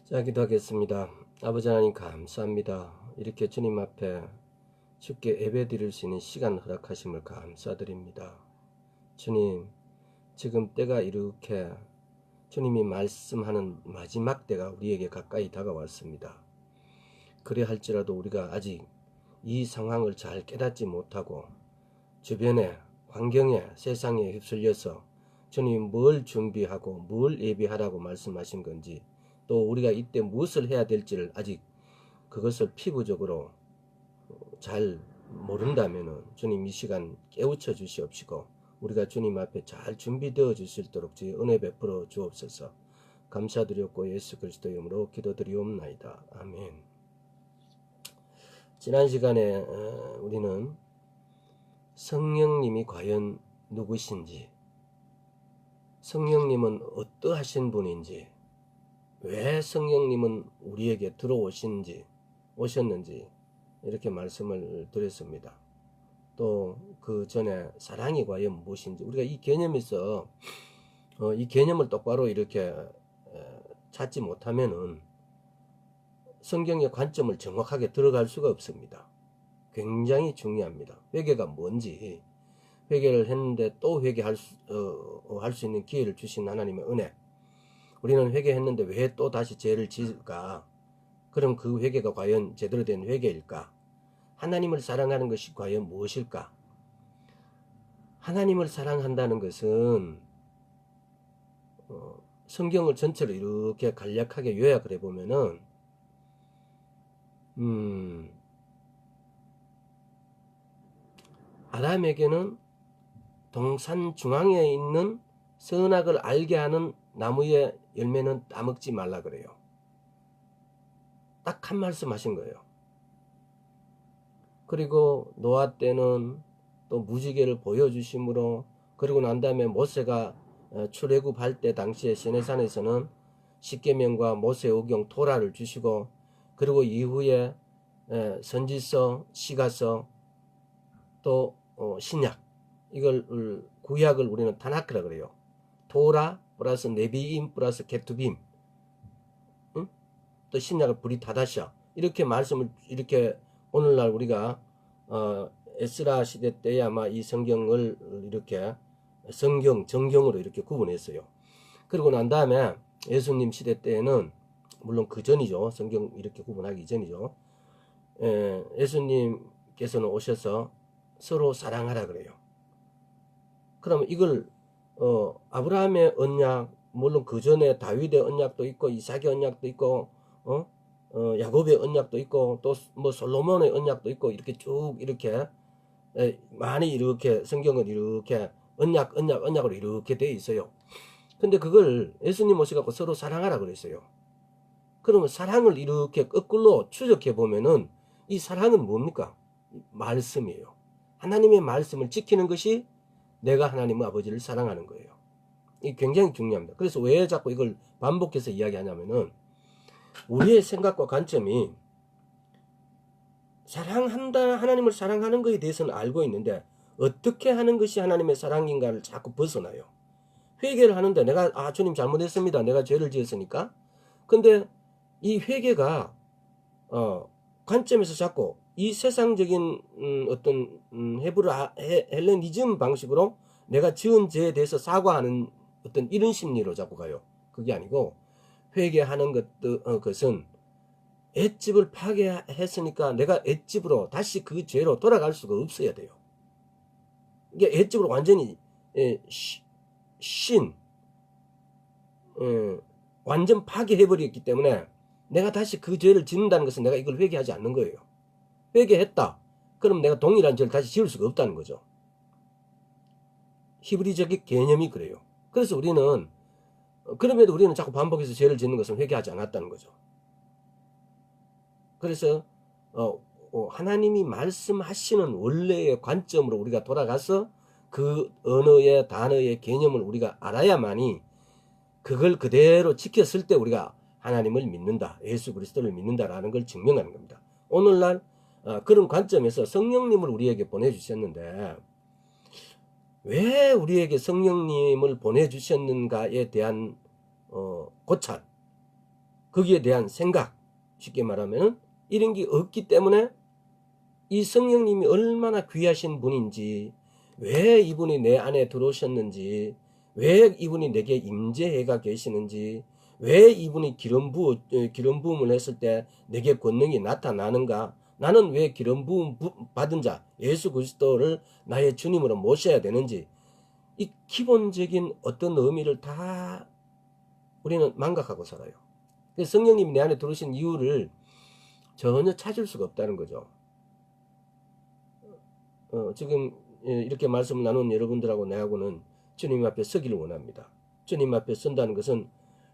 자, 기도하겠습니다. 아버지 하나님 감사합니다. 이렇게 주님 앞에 주께 예배 드릴 수 있는 시간 허락하심을 감사드립니다. 주님, 지금 때가 이렇게 주님이 말씀하는 마지막 때가 우리에게 가까이 다가왔습니다. 그래 할지라도 우리가 아직 이 상황을 잘 깨닫지 못하고 주변에 환경에 세상에 휩쓸려서 주님 뭘 준비하고 뭘 예비하라고 말씀하신 건지, 또 우리가 이때 무엇을 해야 될지를 아직 그것을 피부적으로 잘 모른다면 주님 이 시간 깨우쳐 주시옵시고 우리가 주님 앞에 잘 준비되어 주실 수 있도록 주의 은혜 베풀어 주옵소서. 감사드렸고 예수 그리스도 이름으로 기도드리옵나이다. 아멘. 지난 시간에 우리는 성령님이 과연 누구신지, 성령님은 어떠하신 분인지, 왜 성령님은 우리에게 오셨는지 이렇게 말씀을 드렸습니다. 또 그 전에 사랑이 과연 무엇인지, 우리가 이 개념에서 이 개념을 똑바로 이렇게 찾지 못하면은 성경의 관점을 정확하게 들어갈 수가 없습니다. 굉장히 중요합니다. 회개가 뭔지, 회개를 했는데 또 회개할 수 있는 기회를 주신 하나님의 은혜, 우리는 회개했는데 왜 또 다시 죄를 지을까? 그럼 그 회개가 과연 제대로 된 회개일까? 하나님을 사랑하는 것이 과연 무엇일까? 하나님을 사랑한다는 것은 성경을 전체로 이렇게 간략하게 요약을 해보면은 아담에게는 동산 중앙에 있는 선악을 알게 하는 나무의 열매는 따먹지 말라 그래요. 딱 한 말씀 하신 거예요. 그리고 노아 때는 또 무지개를 보여주심으로, 그리고 난 다음에 모세가 출애굽할 때 당시에 시내산에서는 십계명과 모세오경 토라를 주시고, 그리고 이후에 선지서, 시가서, 또 신약, 이걸 구약을 우리는 타나크라 그래요. 토라 플러스 네비임 플러스 게투빔, 응? 또 신약을 브리타다샤, 이렇게 말씀을, 이렇게 오늘날 우리가 에스라 시대 때에 아마 이 성경을 이렇게 정경으로 이렇게 구분했어요. 그리고 난 다음에 예수님 시대 때에는, 물론 그 전이죠. 성경 이렇게 구분하기 전이죠. 예수님께서는 오셔서 서로 사랑하라 그래요. 그러면 이걸 아브라함의 언약, 물론 그 전에 다윗의 언약도 있고 이삭의 언약도 있고 야곱의 언약도 있고 또 뭐 솔로몬의 언약도 있고, 이렇게 쭉 이렇게 많이 이렇게 성경은 이렇게 언약으로 이렇게 돼 있어요. 근데 그걸 예수님 오셔갖고 서로 사랑하라 그랬어요. 그러면 사랑을 이렇게 거꾸로 추적해 보면은 이 사랑은 뭡니까? 말씀이에요. 하나님의 말씀을 지키는 것이 내가 하나님 아버지를 사랑하는 거예요. 이게 굉장히 중요합니다. 그래서 왜 자꾸 이걸 반복해서 이야기하냐면은, 우리의 생각과 관점이 하나님을 사랑하는 것에 대해서는 알고 있는데 어떻게 하는 것이 하나님의 사랑인가를 자꾸 벗어나요. 회개를 하는데 내가 주님 잘못했습니다. 내가 죄를 지었으니까. 근데 이 회개가 관점에서 자꾸 이 세상적인 어떤 헬레니즘 방식으로 내가 지은 죄에 대해서 사과하는 어떤 이런 심리로 자꾸 가요. 그게 아니고, 회개하는 것은 엣집을 파괴했으니까 내가 엣집으로 다시 그 죄로 돌아갈 수가 없어야 돼요. 이게 엣집으로 완전히 완전 파괴해버렸기 때문에 내가 다시 그 죄를 짓는다는 것은 내가 이걸 회개하지 않는 거예요. 회개했다. 그럼 내가 동일한 죄를 다시 지을 수가 없다는 거죠. 히브리적인 개념이 그래요. 그래서 우리는, 그럼에도 우리는 자꾸 반복해서 죄를 짓는 것은 회개하지 않았다는 거죠. 그래서 하나님이 말씀하시는 원래의 관점으로 우리가 돌아가서 그 언어의 단어의 개념을 우리가 알아야만이 그걸 그대로 지켰을 때 우리가 하나님을 믿는다, 예수 그리스도를 믿는다라는 걸 증명하는 겁니다. 오늘날 그런 관점에서 성령님을 우리에게 보내주셨는데, 왜 우리에게 성령님을 보내주셨는가에 대한 고찰, 거기에 대한 생각, 쉽게 말하면 이런 게 없기 때문에 이 성령님이 얼마나 귀하신 분인지, 왜 이분이 내 안에 들어오셨는지, 왜 이분이 내게 임재해가 계시는지, 왜 이분이 기름 부음을 했을 때 내게 권능이 나타나는가, 나는 왜 기름 부음 받은 자 예수 그리스도를 나의 주님으로 모셔야 되는지, 이 기본적인 어떤 의미를 다 우리는 망각하고 살아요. 성령님이 내 안에 들어오신 이유를 전혀 찾을 수가 없다는 거죠. 지금 이렇게 말씀을 나눈 여러분들하고 내하고는 주님 앞에 서기를 원합니다. 주님 앞에 선다는 것은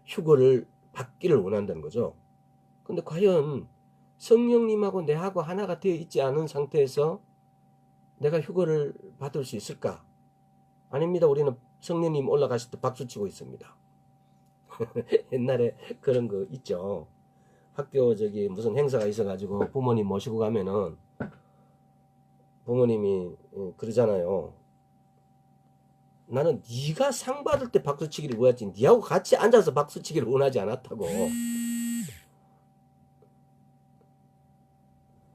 휴거를 받기를 원한다는 거죠. 근데 과연 성령님하고 내하고 하나가 되어 있지 않은 상태에서 내가 휴거를 받을 수 있을까? 아닙니다. 우리는 성령님 올라가실 때 박수치고 있습니다. 옛날에 그런 거 있죠. 학교 무슨 행사가 있어가지고 부모님 모시고 가면은 부모님이 그러잖아요. 나는 네가 상 받을 때 박수치기를 원하지 네하고 같이 앉아서 박수치기를 원하지 않았다고.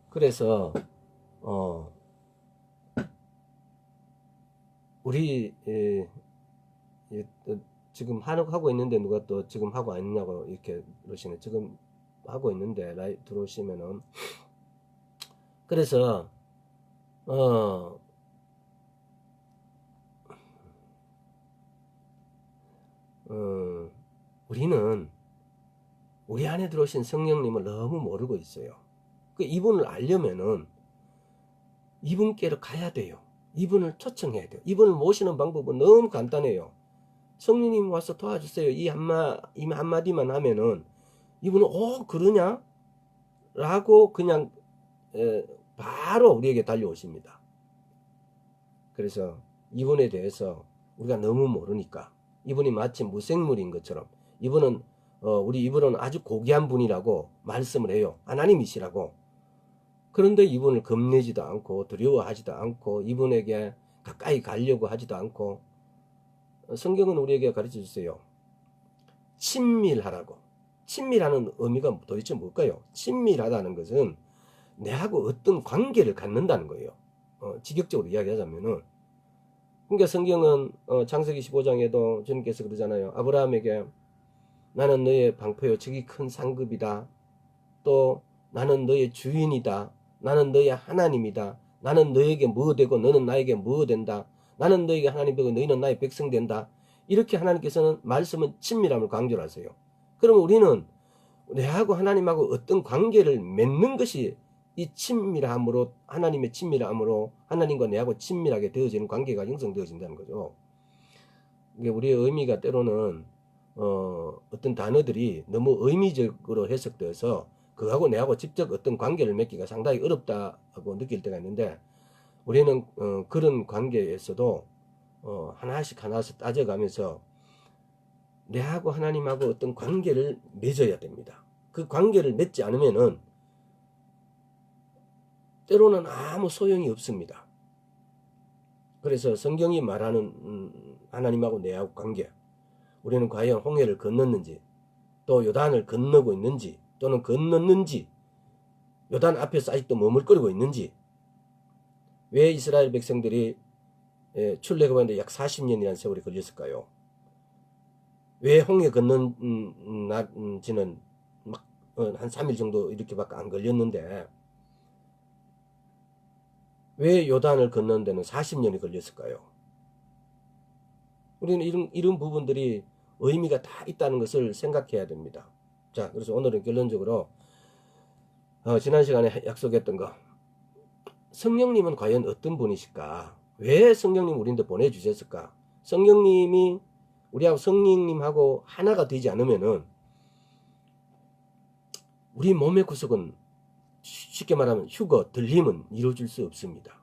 그래서 우리 지금 하고 있는데 누가 또 지금 하고 안 있냐고 이렇게 그러시네. 지금 하고 있는데 들어오시면은 그래서 우리는 우리 안에 들어오신 성령님을 너무 모르고 있어요. 이분을 알려면은 이분께로 가야 돼요. 이분을 초청해야 돼요. 이분을 모시는 방법은 너무 간단해요. 성령님 와서 도와주세요. 이 한마디만 하면은 이분은 그러냐? 라고 그냥 바로 우리에게 달려오십니다. 그래서 이분에 대해서 우리가 너무 모르니까 이분이 마치 무생물인 것처럼 이분은 이분은 아주 고귀한 분이라고 말씀을 해요. 하나님이시라고. 그런데 이분을 겁내지도 않고 두려워하지도 않고 이분에게 가까이 가려고 하지도 않고 성경은 우리에게 가르쳐 주세요. 친밀하라고. 친밀하는 의미가 도대체 뭘까요? 친밀하다는 것은 내하고 어떤 관계를 갖는다는 거예요. 직역적으로 이야기하자면은. 그러니까 성경은 창세기 15장에도 주님께서 그러잖아요. 아브라함에게 나는 너의 방패요 저기 큰 상급이다. 또 나는 너의 주인이다. 나는 너의 하나님이다. 나는 너에게 뭐 되고 너는 나에게 뭐 된다. 나는 너에게 하나님 되고 너희는 나의 백성 된다. 이렇게 하나님께서는 말씀은 친밀함을 강조를 하세요. 그러면 우리는 내하고 하나님하고 어떤 관계를 맺는 것이 이 친밀함으로 하나님의 친밀함으로 하나님과 내하고 친밀하게 되어지는 관계가 형성되어진다는 거죠. 이게 우리의 의미가 때로는 어떤 단어들이 너무 의미적으로 해석되어서 그하고 내하고 직접 어떤 관계를 맺기가 상당히 어렵다고 느낄 때가 있는데 우리는 그런 관계에서도 하나씩 따져가면서 내하고 하나님하고 어떤 관계를 맺어야 됩니다. 그 관계를 맺지 않으면은 때로는 아무 소용이 없습니다. 그래서 성경이 말하는 하나님하고 내하고 관계, 우리는 과연 홍해를 건넜는지 또 요단을 건너고 있는지 또는 건넜는지 요단 앞에서 아직도 머물거리고 있는지 왜 이스라엘 백성들이 출애굽하는데 약 40년이라는 세월이 걸렸을까요? 왜 홍해 건넌 지는 막 한 3일 정도 이렇게밖에 안 걸렸는데 왜 요단을 건넌 데는 40년이 걸렸을까요? 우리는 이런 부분들이 의미가 다 있다는 것을 생각해야 됩니다. 자, 그래서 오늘은 결론적으로 지난 시간에 약속했던 거, 성령님은 과연 어떤 분이실까? 왜 성령님 우리한테 보내주셨을까? 성령님이 우리하고 성령님하고 하나가 되지 않으면은 우리 몸의 구석은 쉽게 말하면 들림은 이루어질 수 없습니다.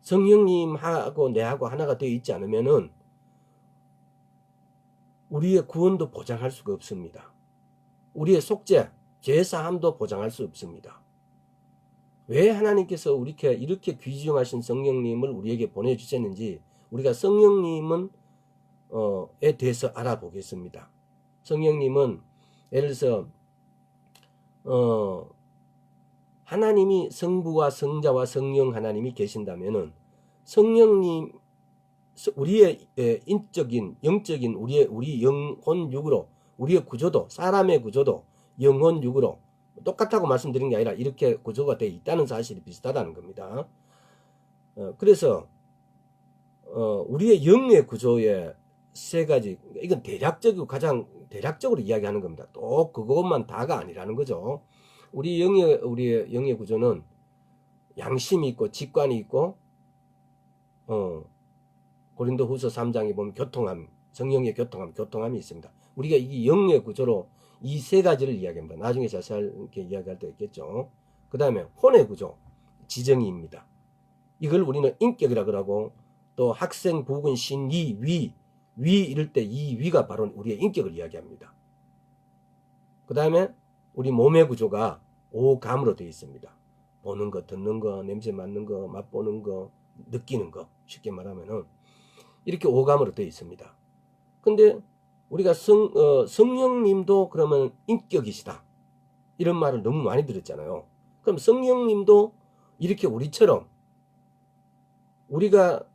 성령님하고 내하고 하나가 되어 있지 않으면은 우리의 구원도 보장할 수가 없습니다. 우리의 속죄, 죄사함도 보장할 수 없습니다. 왜 하나님께서 이렇게 귀중하신 성령님을 우리에게 보내주셨는지 우리가 성령님은 에 대해서 알아보겠습니다. 성령님은 예를 들어서 하나님이 성부와 성자와 성령 하나님이 계신다면은 성령님 우리의 인적인 영적인 우리 영혼 육으로 우리의 구조도 사람의 구조도 영혼 육으로 똑같다고 말씀드린 게 아니라 이렇게 구조가 되어 있다는 사실이 비슷하다는 겁니다. 그래서 우리의 영의 구조의 세 가지, 이건 대략적이고 가장 대략적으로 이야기하는 겁니다. 또 그것만 다가 아니라는 거죠. 우리의 영의 구조는 양심이 있고 직관이 있고 고린도후서 3장에 보면 교통함, 성령의 교통함이 있습니다. 우리가 이 영의 구조로 이 세 가지를 이야기합니다. 나중에 자세하게 이야기할 때 있겠죠. 그 다음에 혼의 구조, 지정의입니다. 이걸 우리는 인격이라 그러고, 또 학생, 부군, 신, 위 이럴 때 이 위가 바로 우리의 인격을 이야기합니다. 그 다음에 우리 몸의 구조가 오감으로 되어 있습니다. 보는 거, 듣는 거, 냄새 맡는 거, 맛보는 거, 느끼는 거, 쉽게 말하면은 이렇게 오감으로 되어 있습니다. 근데 우리가 성령님도 그러면 인격이시다, 이런 말을 너무 많이 들었잖아요. 그럼 성령님도 이렇게 우리처럼 우리가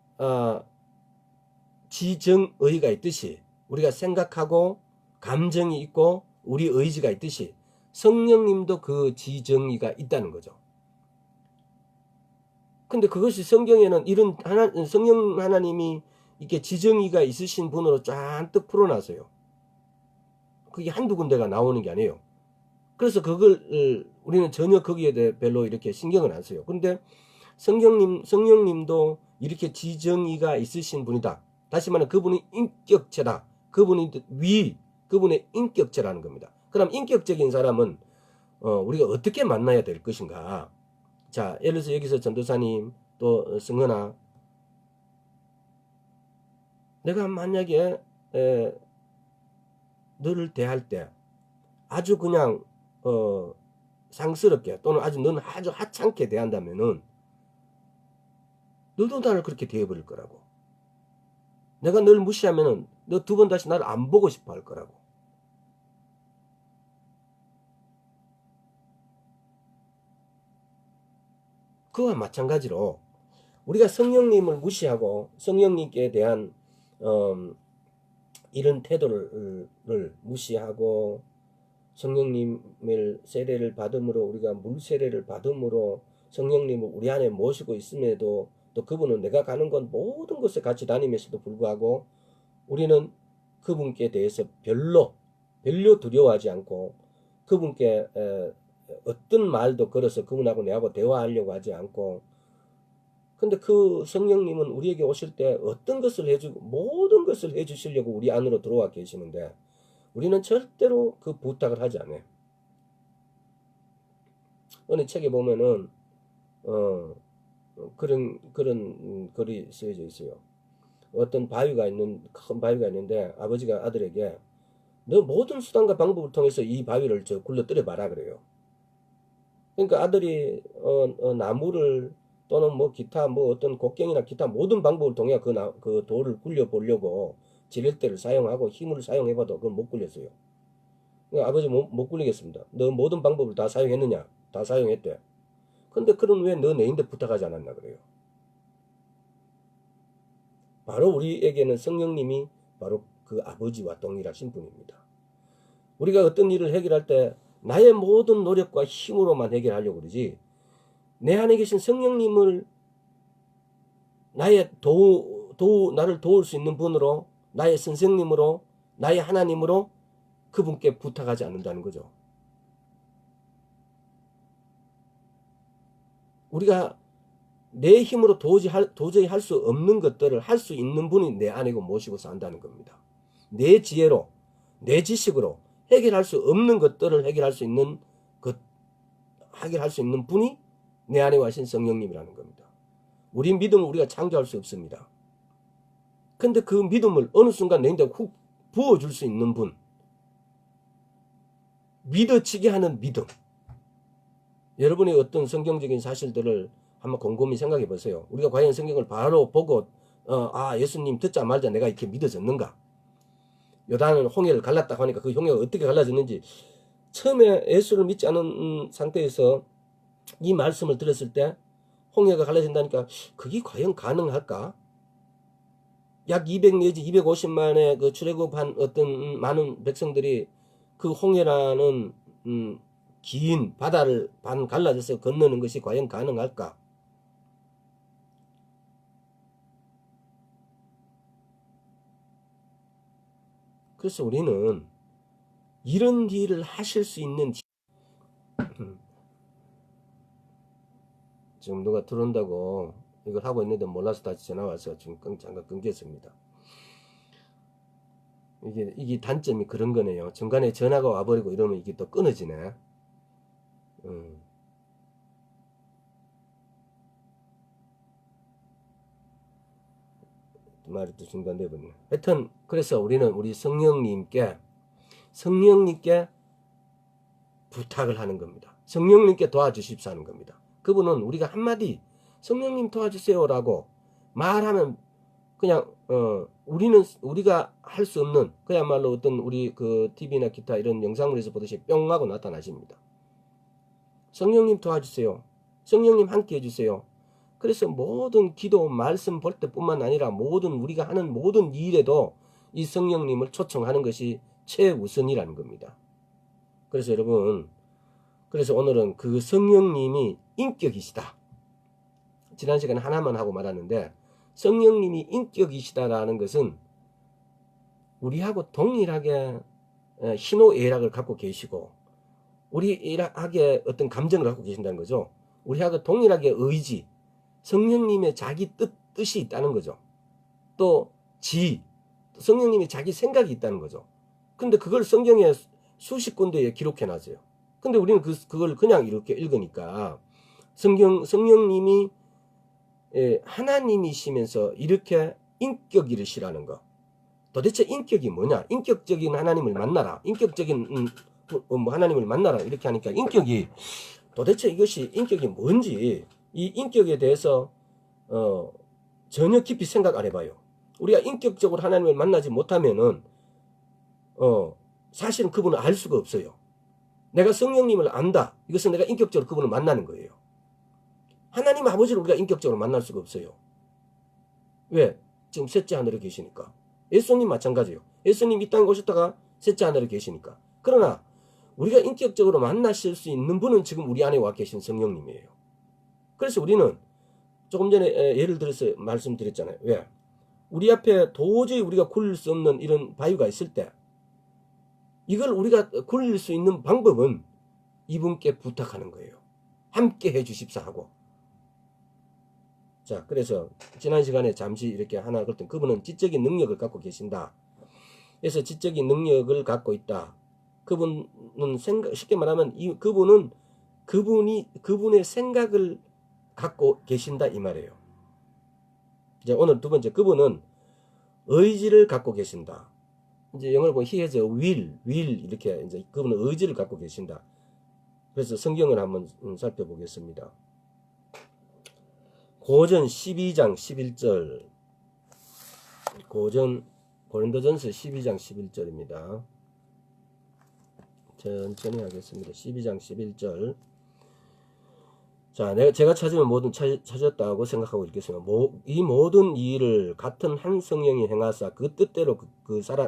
지정의가 있듯이, 우리가 생각하고 감정이 있고 우리 의지가 있듯이 성령님도 그 지정의가 있다는 거죠. 근데 그것이 성경에는 이런 성령 하나님이 이렇게 지정의가 있으신 분으로 쫙뜩 풀어놨어요. 그게 한두 군데가 나오는 게 아니에요. 그래서 그걸 우리는 전혀 거기에 대해 별로 이렇게 신경을 안 써요. 근데 성령님도 이렇게 지정의가 있으신 분이다. 다시 말하면 그분이 인격체다. 그분의 인격체라는 겁니다. 그럼 인격적인 사람은 우리가 어떻게 만나야 될 것인가? 자, 예를 들어서 여기서 전도사님 또 승헌아, 내가 만약에 너를 대할 때 아주 그냥 상스럽게 또는 너는 아주 하찮게 대한다면은 너도 나를 그렇게 대해버릴 거라고. 내가 널 무시하면은 너 두 번 다시 나를 안 보고 싶어 할 거라고. 그와 마찬가지로 우리가 성령님을 무시하고 성령님께 대한 이런 태도를 무시하고 성령님을 세례를 받음으로 우리가 물 세례를 받음으로 성령님을 우리 안에 모시고 있음에도 또 그분은 내가 가는 건 모든 곳에 같이 다니면서도 불구하고 우리는 그분께 대해서 별로 두려워하지 않고 그분께 어떤 말도 걸어서 그분하고 내하고 대화하려고 하지 않고, 근데 그 성령님은 우리에게 오실 때 어떤 것을 해주고 모든 것을 해주시려고 우리 안으로 들어와 계시는데 우리는 절대로 그 부탁을 하지 않아요. 어느 책에 보면은 그런 글이 쓰여져 있어요. 어떤 큰 바위가 있는데 아버지가 아들에게 너 모든 수단과 방법을 통해서 이 바위를 굴러뜨려 봐라 그래요. 그러니까 아들이 나무를 또는 뭐 기타 뭐 어떤 곡괭이나 기타 모든 방법을 통해 그 돌을 굴려 보려고 지렛대를 사용하고 힘을 사용해봐도 그건 못 굴렸어요. 그러니까 아버지 못 굴리겠습니다. 너 모든 방법을 다 사용했느냐? 다 사용했대. 근데 그럼 왜 너 내인데 부탁하지 않았나 그래요. 바로 우리에게는 성령님이 바로 그 아버지와 동일하신 분입니다. 우리가 어떤 일을 해결할 때 나의 모든 노력과 힘으로만 해결하려고 그러지, 내 안에 계신 성령님을 나의 나를 도울 수 있는 분으로, 나의 선생님으로, 나의 하나님으로 그분께 부탁하지 않는다는 거죠. 우리가 내 힘으로 도저히 할 수 없는 것들을 할 수 있는 분이 내 안에 모시고 산다는 겁니다. 내 지혜로, 내 지식으로 해결할 수 없는 것들을 해결할 수 있는 분이 내 안에 와신 성령님이라는 겁니다. 우리 믿음을 우리가 창조할 수 없습니다. 근데 그 믿음을 어느 순간 내인데 훅 부어줄 수 있는 분, 믿어지게 하는 믿음. 여러분이 어떤 성경적인 사실들을 한번 곰곰이 생각해 보세요. 우리가 과연 성경을 바로 보고 예수님 듣자 말자 내가 이렇게 믿어졌는가? 요단은 홍해를 갈랐다고 하니까 그 홍해가 어떻게 갈라졌는지 처음에 예수를 믿지 않은 상태에서 이 말씀을 들었을 때 홍해가 갈라진다니까 그게 과연 가능할까? 약 200 내지 250만의 그 출애굽한 어떤 많은 백성들이 그 홍해라는 긴 바다를 반 갈라져서 건너는 것이 과연 가능할까? 그래서 우리는 이런 일을 하실 수 있는 지금 누가 들어온다고 이걸 하고 있는데 몰라서 다시 전화와서 지금 잠깐 끊겼습니다. 이게 단점이 그런 거네요. 중간에 전화가 와버리고 이러면 이게 또 끊어지네. 말이 또 중단돼 버리네. 하여튼 그래서 우리는 우리 성령님께 부탁을 하는 겁니다. 성령님께 도와주십사 하는 겁니다. 그분은 우리가 한마디 성령님 도와주세요라고 말하면 그냥 우리가 할 수 없는 그야말로 어떤 우리 그 TV나 기타 이런 영상물에서 보듯이 뿅 하고 나타나십니다. 성령님 도와주세요. 성령님 함께 해주세요. 그래서 모든 기도 말씀 볼 때뿐만 아니라 모든 우리가 하는 모든 일에도 이 성령님을 초청하는 것이 최우선이라는 겁니다. 그래서 여러분, 그래서 오늘은 그 성령님이 인격이시다. 지난 시간에 하나만 하고 말았는데 성령님이 인격이시다라는 것은 우리하고 동일하게 희노애락을 갖고 계시고 우리하게 어떤 감정을 갖고 계신다는 거죠. 우리하고 동일하게 의지, 성령님의 자기 뜻이 있다는 거죠. 또 성령님이 자기 생각이 있다는 거죠. 근데 그걸 성경에 수십 군데에 기록해 놨어요. 근데 우리는 그걸 그냥 이렇게 읽으니까 성령님이 하나님이시면서 이렇게 인격이시라는 거. 도대체 인격이 뭐냐? 인격적인 하나님을 만나라. 인격적인 하나님을 만나라. 이렇게 하니까 도대체 이것이 인격이 뭔지 이 인격에 대해서 전혀 깊이 생각 안 해봐요. 우리가 인격적으로 하나님을 만나지 못하면은 사실은 그분을 알 수가 없어요. 내가 성령님을 안다. 이것은 내가 인격적으로 그분을 만나는 거예요. 하나님 아버지를 우리가 인격적으로 만날 수가 없어요. 왜? 지금 셋째 하늘에 계시니까. 예수님 마찬가지예요. 예수님 이 땅에 오셨다가 셋째 하늘에 계시니까. 그러나 우리가 인격적으로 만나실 수 있는 분은 지금 우리 안에 와 계신 성령님이에요. 그래서 우리는 조금 전에 예를 들어서 말씀드렸잖아요. 왜? 우리 앞에 도저히 우리가 굴릴 수 없는 이런 바위가 있을 때 이걸 우리가 굴릴 수 있는 방법은 이분께 부탁하는 거예요. 함께 해주십사 하고. 자, 그래서 지난 시간에 잠시 이렇게 하나 그랬더니 그분은 지적인 능력을 갖고 계신다. 그래서 지적인 능력을 갖고 있다. 그분은 쉽게 말하면 그분의 생각을 갖고 계신다 이 말이에요. 이제 오늘 두 번째, 그분은 의지를 갖고 계신다. 이제 영어로 보면 he has a will 이렇게 이제 그분은 의지를 갖고 계신다. 그래서 성경을 한번 살펴보겠습니다. 고전 12장 11절. 고린도전서 12장 11절입니다. 천천히 하겠습니다. 12장 11절. 자, 제가 찾으면 뭐든 찾았다고 생각하고 읽겠습니다. 이 모든 일을 같은 한 성령이 행하사 그 뜻대로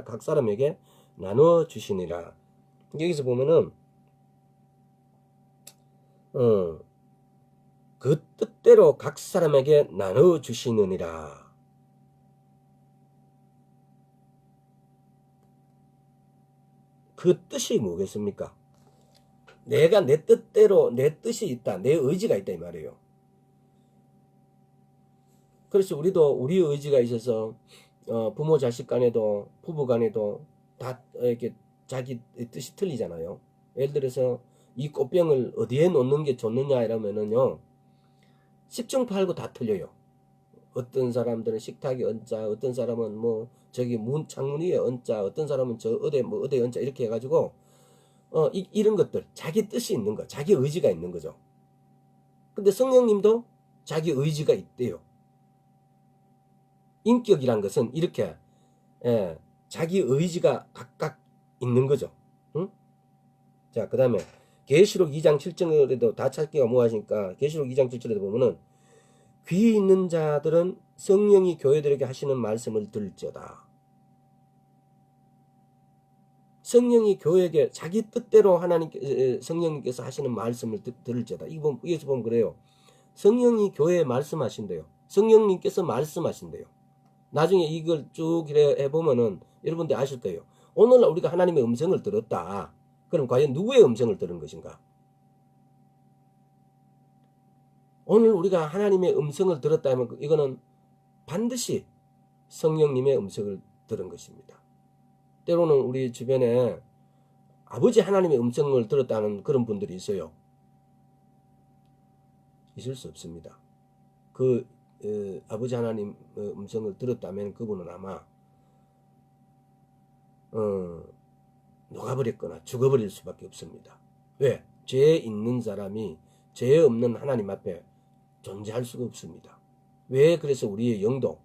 각 사람에게 나누어 주시니라. 여기서 보면은 그 뜻대로 각 사람에게 나누어 주시느니라. 그 뜻이 뭐겠습니까? 내가 내 뜻대로 내 뜻이 있다. 내 의지가 있다 이 말이에요. 그래서 우리도 우리의 의지가 있어서 부모 자식 간에도 부부 간에도 다 이렇게 자기 뜻이 틀리잖아요. 예를 들어서 이 꽃병을 어디에 놓는 게 좋느냐 이러면은요 10중팔구 다 틀려요. 어떤 사람들은 식탁에 얹자, 어떤 사람은 뭐 저기 창문 위에 얹자, 어떤 사람은 저 어디에 얹자 이렇게 해가지고 이런 것들 자기 뜻이 있는 거, 자기 의지가 있는 거죠. 근데 성령님도 자기 의지가 있대요. 인격이란 것은 이렇게 자기 의지가 각각 있는 거죠. 응? 자, 그 다음에 계시록 2장 7절에도 다 찾기가 뭐하시니까 계시록 2장 7절에도 보면은 귀 있는 자들은 성령이 교회들에게 하시는 말씀을 들을지어다. 성령이 교회에게 자기 뜻대로 성령님께서 하시는 말씀을 들을지어다. 여기서 보면 그래요. 성령이 교회에 말씀하신대요. 성령님께서 말씀하신대요. 나중에 이걸 쭉 해보면은 여러분들 아실 거예요. 오늘날 우리가 하나님의 음성을 들었다. 그럼 과연 누구의 음성을 들은 것인가? 오늘 우리가 하나님의 음성을 들었다 하면 이거는 반드시 성령님의 음성을 들은 것입니다. 때로는 우리 주변에 아버지 하나님의 음성을 들었다는 그런 분들이 있어요. 있을 수 없습니다. 아버지 하나님의 음성을 들었다면 그분은 아마 녹아버렸거나 죽어버릴 수밖에 없습니다. 왜? 죄 있는 사람이 죄 없는 하나님 앞에 존재할 수가 없습니다. 왜? 그래서 우리의 영도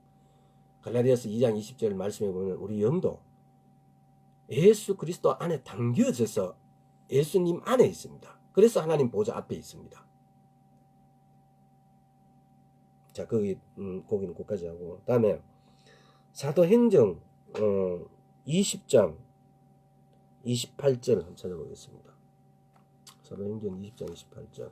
갈라디아서 2장 20절 말씀해 보면 우리 영도 예수 그리스도 안에 담겨져서 예수님 안에 있습니다. 그래서 하나님 보좌 앞에 있습니다. 자, 거기는 거기까지 하고 다음에 사도행전 20장 28절 한번 찾아보겠습니다. 사도행전 20장 28절.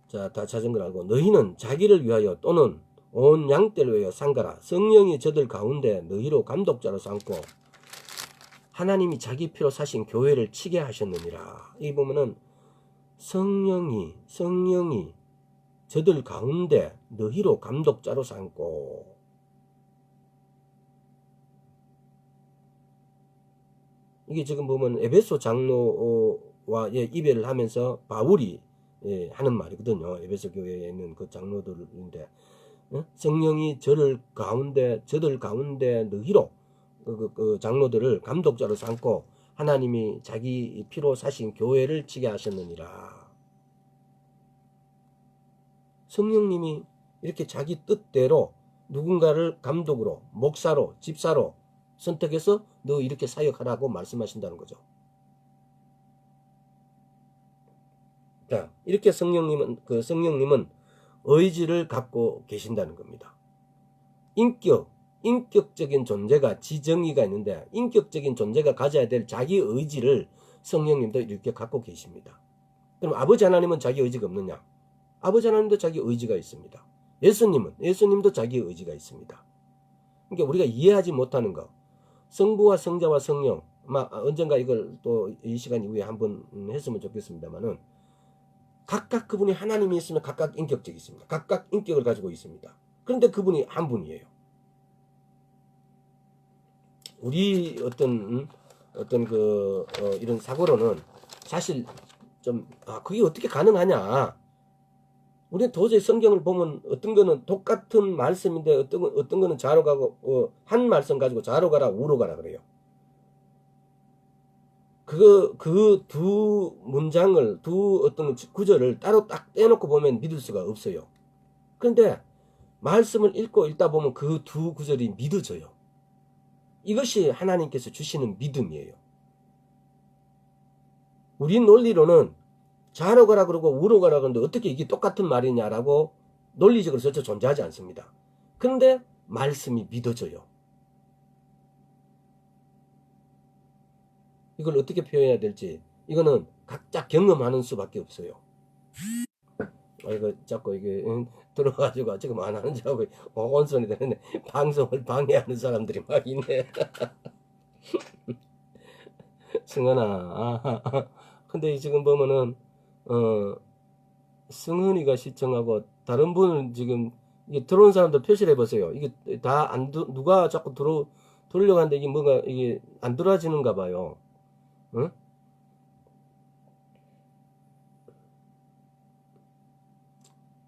자, 다 찾은 걸 알고 너희는 자기를 위하여 또는 온 양떼를 위하여 상가라. 성령이 저들 가운데 너희로 감독자로 삼고 하나님이 자기 피로 사신 교회를 치게 하셨느니라. 이 보면은 성령이 저들 가운데 너희로 감독자로 삼고 이게 지금 보면 에베소 장로와 이별을 하면서 바울이 하는 말이거든요. 에베소 교회에 있는 그 장로들인데 성령이 저들 가운데 너희로 그 장로들을 감독자로 삼고 하나님이 자기 피로 사신 교회를 치게 하셨느니라. 성령님이 이렇게 자기 뜻대로 누군가를 감독으로 목사로 집사로 선택해서 너 이렇게 사역하라고 말씀하신다는 거죠. 자, 이렇게 성령님은 의지를 갖고 계신다는 겁니다. 인격적인 존재가 지정의가 있는데 인격적인 존재가 가져야 될 자기 의지를 성령님도 이렇게 갖고 계십니다. 그럼 아버지 하나님은 자기 의지가 없느냐? 아버지 하나님도 자기 의지가 있습니다. 예수님도 자기 의지가 있습니다. 그러니까 우리가 이해하지 못하는 거, 성부와 성자와 성령, 아마 언젠가 이걸 또 이 시간 이후에 한번 했으면 좋겠습니다만은 각각 그분이 하나님이 있으면 각각 인격적이 있습니다. 각각 인격을 가지고 있습니다. 그런데 그분이 한 분이에요. 우리 이런 사고로는 사실 좀 그게 어떻게 가능하냐? 우리는 도저히 성경을 보면 어떤 거는 똑같은 말씀인데 어떤 거는 좌로 가고 한 말씀 가지고 좌로 가라 우로 가라 그래요. 그 두 문장을 어떤 구절을 따로 딱 떼놓고 보면 믿을 수가 없어요. 그런데 말씀을 읽다 보면 그 두 구절이 믿어져요. 이것이 하나님께서 주시는 믿음이에요. 우리 논리로는 좌로 가라 그러고 우로 가라 그러는데 어떻게 이게 똑같은 말이냐라고 논리적으로 전혀 존재하지 않습니다. 그런데 말씀이 믿어져요. 이걸 어떻게 표현해야 될지 이거는 각자 경험하는 수밖에 없어요. 이거 자꾸 이게 들어가지고 지금 안 하는 줄 알고 온손이 되는데 방송을 방해하는 사람들이 막 있네. 승은아, 근데 지금 보면은 승은이가 시청하고 다른 분은 지금 이게 들어온 사람들 표시를 해보세요. 이게 다 누가 자꾸 돌려가는데 이게 뭔가 이게 안 들어지는가 봐요. 응?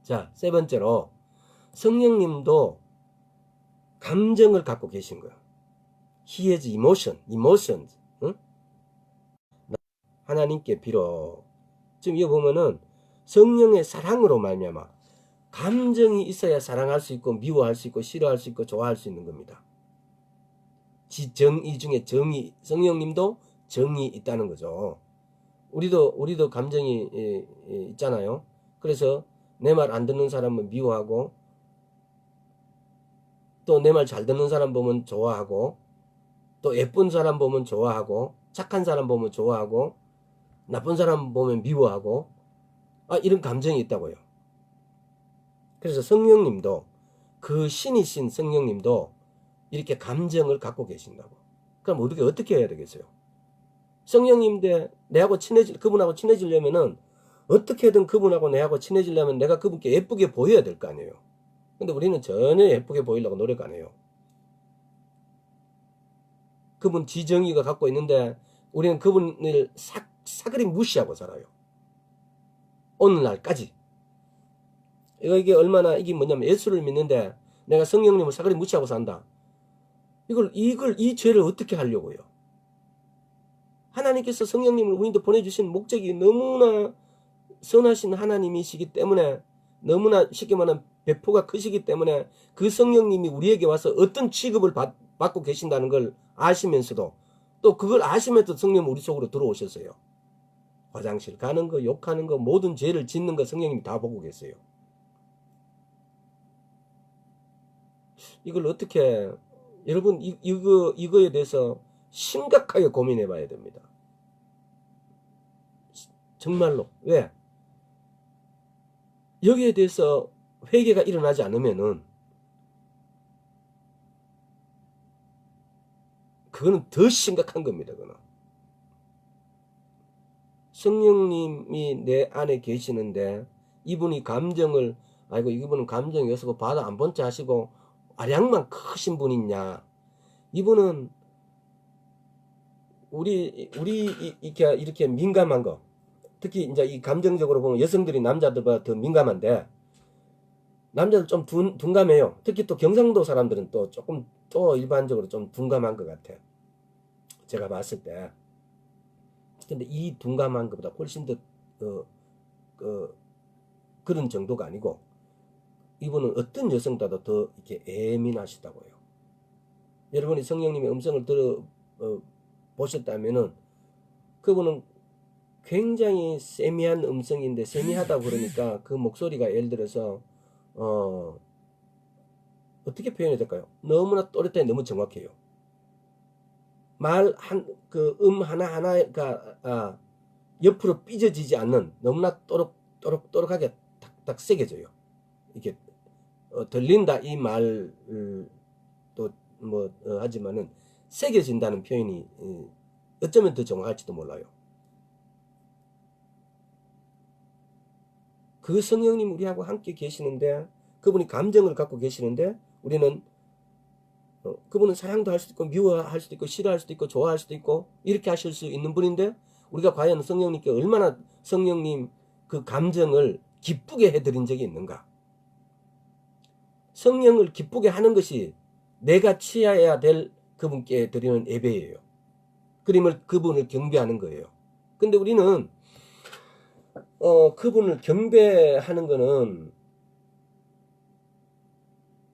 자, 세 번째로 성령님도 감정을 갖고 계신 거예요. He has emotions. 응? 하나님께 빌어. 지금 이거 보면은 성령의 사랑으로 말미암아 감정이 있어야 사랑할 수 있고 미워할 수 있고 싫어할 수 있고 좋아할 수 있는 겁니다. 정의 중에 정의, 성령님도 정이 있다는 거죠. 우리도 감정이 있잖아요. 그래서 내 말 안 듣는 사람은 미워하고 또 내 말 잘 듣는 사람 보면 좋아하고 또 예쁜 사람 보면 좋아하고 착한 사람 보면 좋아하고 나쁜 사람 보면 미워하고 이런 감정이 있다고요. 그래서 성령님도 그 신이신 성령님도 이렇게 감정을 갖고 계신다고. 그럼 우리가 어떻게 해야 되겠어요? 성령님인데 그분하고 친해지려면은 어떻게든 그분하고 내하고 친해지려면 내가 그분께 예쁘게 보여야 될 거 아니에요. 근데 우리는 전혀 예쁘게 보이려고 노력 안 해요. 그분 지정의가 갖고 있는데 우리는 그분을 사그리 무시하고 살아요. 오늘날까지. 이게 뭐냐면 예수를 믿는데 내가 성령님을 사그리 무시하고 산다. 이 죄를 어떻게 하려고요? 하나님께서 성령님을 우리한테 보내주신 목적이 너무나 선하신 하나님이시기 때문에 너무나 쉽게 말하면 배포가 크시기 때문에 그 성령님이 우리에게 와서 어떤 취급을 받고 계신다는 걸 아시면서도 또 그걸 아시면서도 성령은 우리 속으로 들어오셨어요. 화장실 가는 거, 욕하는 거, 모든 죄를 짓는 거 성령님이 다 보고 계세요. 이걸 어떻게 여러분 이거에 대해서 심각하게 고민해 봐야 됩니다. 정말로. 왜? 여기에 대해서 회개가 일어나지 않으면은 그거는 더 심각한 겁니다. 그거는. 성령님이 내 안에 계시는데 이분이 감정을 이분은 감정이 없고 바다 안 본체 하시고 아량만 크신 분이냐. 이분은 우리 이렇게 민감한 거, 특히 이제 이 감정적으로 보면 여성들이 남자들보다 더 민감한데 남자들 좀 둔감해요. 특히 또 경상도 사람들은 또 조금 또 일반적으로 좀 둔감한 것 같아. 제가 봤을 때. 근데 이 둔감한 것보다 훨씬 더 그런 정도가 아니고 이분은 어떤 여성보다도 더 이렇게 예민하시다고요. 여러분이 성령님의 음성을 들어 보셨다면은 그분은 굉장히 세미한 음성인데 세미하다고 그러니까 그 목소리가 예를 들어서 어떻게 표현해야 될까요? 너무나 또렷해 너무 정확해요. 하나하나가 옆으로 삐져지지 않는 너무나 또록하게 탁탁 새겨져요. 이게 들린다 이 말도 하지만은 새겨진다는 표현이 어쩌면 더 정확할지도 몰라요. 그 성령님 우리하고 함께 계시는데 그분이 감정을 갖고 계시는데 우리는 그분은 사랑도 할 수도 있고 미워할 수도 있고 싫어할 수도 있고 좋아할 수도 있고 이렇게 하실 수 있는 분인데 우리가 과연 성령님께 얼마나 성령님 그 감정을 기쁘게 해드린 적이 있는가. 성령을 기쁘게 하는 것이 내가 취해야 될 그분께 드리는 예배예요. 그분을 경배하는 거예요. 근데 우리는 그분을 경배하는 거는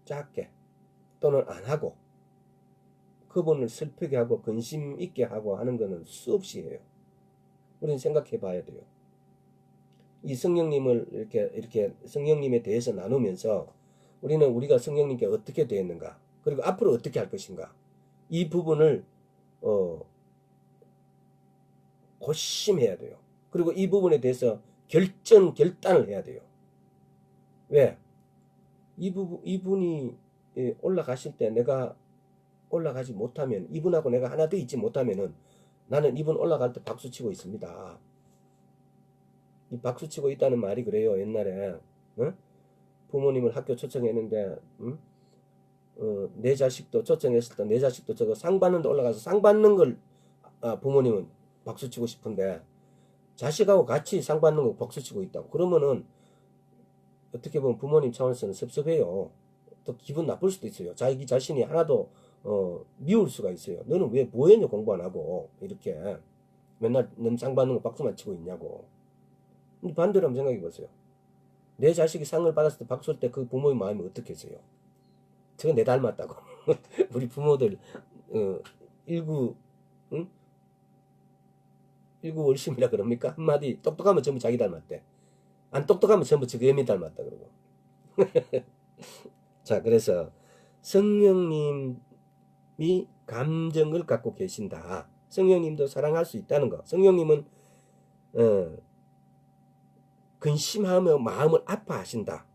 작게 또는 안 하고 그분을 슬프게 하고 근심 있게 하고 하는 거는 수없이 해요. 우리는 생각해 봐야 돼요. 이 성령님을 이렇게 성령님에 대해서 나누면서 우리가 성령님께 어떻게 되었는가 그리고 앞으로 어떻게 할 것인가 이 부분을 고심해야 돼요. 그리고 이 부분에 대해서 결단을 해야 돼요. 왜? 이분이 올라가실 때 내가 올라가지 못하면 이분하고 내가 하나 더 있지 못하면은 나는 이분 올라갈 때 박수치고 있습니다. 이 박수치고 있다는 말이 그래요. 옛날에 부모님을 학교 초청했는데 내 자식도 초청했을 때 내 자식도 저거 상 받는 데 올라가서 상 받는 걸 부모님은 박수치고 싶은데 자식하고 같이 상 받는 거 박수치고 있다고. 그러면은 어떻게 보면 부모님 차원에서는 섭섭해요. 또 기분 나쁠 수도 있어요. 자기 자신이 하나도 미울 수가 있어요. 너는 왜 뭐했냐 공부 안 하고 이렇게 맨날 넌 상 받는 거 박수만 치고 있냐고. 근데 반대로 한번 생각해 보세요. 내 자식이 상을 받았을 때 박수할 때 그 부모의 마음이 어떻겠어요? 저거 내 닮았다고. 우리 부모들 일구 응? 일구월심이라 그럽니까? 한마디 똑똑하면 전부 자기 닮았대. 안 똑똑하면 전부 저 애미 닮았다 그러고. 자, 그래서 성령님이 감정을 갖고 계신다. 성령님도 사랑할 수 있다는 거. 성령님은 근심하며 마음을 아파하신다.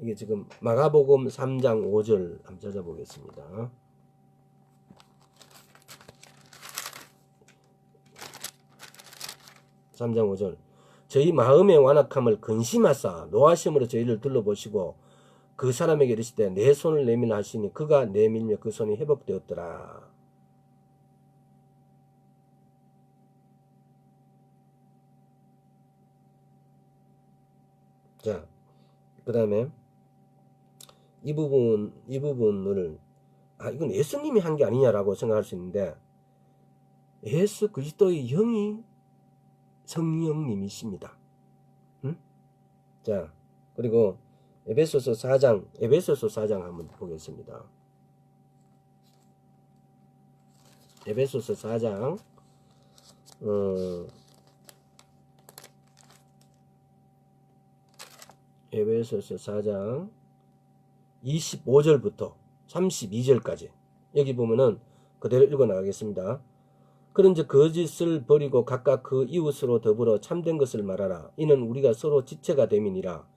이게 지금 마가복음 3장 5절 한번 찾아보겠습니다. (3장 5절) 저희 마음의 완악함을 근심하사 노하심으로 저희를 둘러보시고 그 사람에게 이르시되 내 손을 내밀라 하시니 그가 내밀며 그 손이 회복되었더라. 자, 그 다음에 이 부분을 이건 예수님이 한 게 아니냐라고 생각할 수 있는데, 예수 그리스도의 영이 성령님이십니다. 응? 자, 그리고 에베소서 4장 한번 보겠습니다. 에베소서 4장 에베소서 4장 25절부터 32절까지 여기 보면은 그대로 읽어 나가겠습니다. 그런즉 거짓을 버리고 각각 그 이웃으로 더불어 참된 것을 말하라. 이는 우리가 서로 지체가 됨이니라.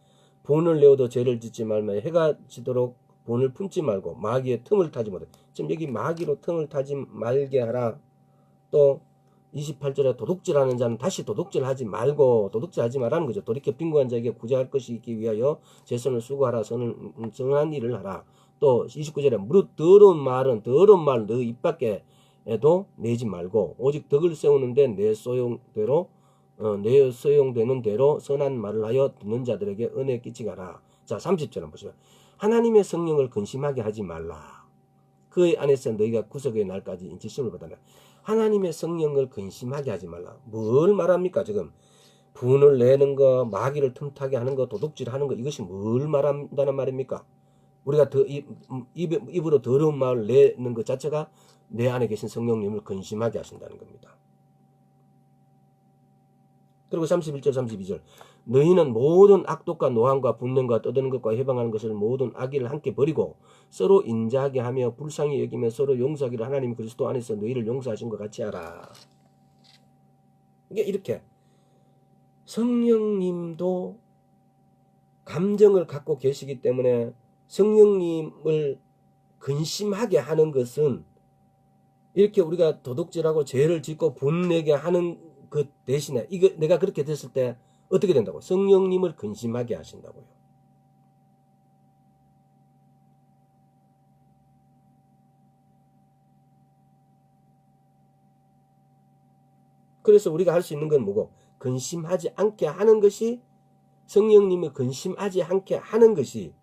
분을 내어도 죄를 짓지 말며 해가 지도록 분을 품지 말고 마귀의 틈을 타지 못해. 지금 여기 마귀로 틈을 타지 말게 하라. 또 28절에 도둑질하는 자는 다시 도둑질하지 말고 도둑질하지 말라는 거죠. 돌이켜 빈곤한 자에게 구제할 것이 있기 위하여 제 손을 수고하라. 선한 일을 하라. 또 29절에 무릇 더러운 말 너 입 밖에도 내지 말고 오직 덕을 세우는데 내 소용되는 대로 선한 말을 하여 듣는 자들에게 은혜 끼치게 하라. 자, 30절 한번 보시면 하나님의 성령을 근심하게 하지 말라. 그의 안에서 너희가 구속의 날까지 인치심을 받아라. 하나님의 성령을 근심하게 하지 말라. 뭘 말합니까? 지금 분을 내는 거, 마귀를 틈타게 하는 거, 도둑질하는 거, 이것이 뭘 말한다는 말입니까? 우리가 입으로 더러운 말을 내는 것 자체가 내 안에 계신 성령님을 근심하게 하신다는 겁니다. 그리고 31절 32절 너희는 모든 악독과 노함과 분냄과 떠드는 것과 해방하는 것을 모든 악의를 함께 버리고 서로 인자하게 하며 불쌍히 여기며 서로 용서하기를 하나님 그리스도 안에서 너희를 용서하신 것 같이 하라. 이게 이렇게 성령님도 감정을 갖고 계시기 때문에 성령님을 근심하게 하는 것은 이렇게 우리가 도둑질하고 죄를 짓고 분내게 하는 그 대신에 이거 내가 그렇게 됐을 때 어떻게 된다고? 성령님을 근심하게 하신다고요. 그래서 우리가 할 수 있는 건 뭐고? 근심하지 않게 하는 것이 성령님을 근심하지 않게 하는 것이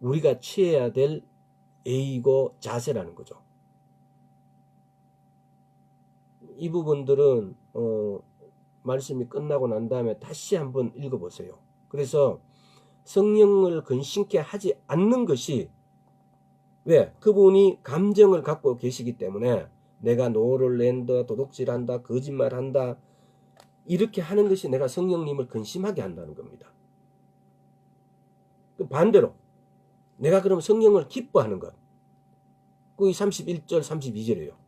우리가 취해야 될 예의고 자세라는 거죠. 이 부분들은 말씀이 끝나고 난 다음에 다시 한번 읽어보세요. 그래서 성령을 근심케 하지 않는 것이 왜? 그분이 감정을 갖고 계시기 때문에 내가 노를 낸다, 도둑질한다, 거짓말한다 이렇게 하는 것이 내가 성령님을 근심하게 한다는 겁니다. 반대로 내가 그럼 성령을 기뻐하는 것 그게 31절 32절이에요.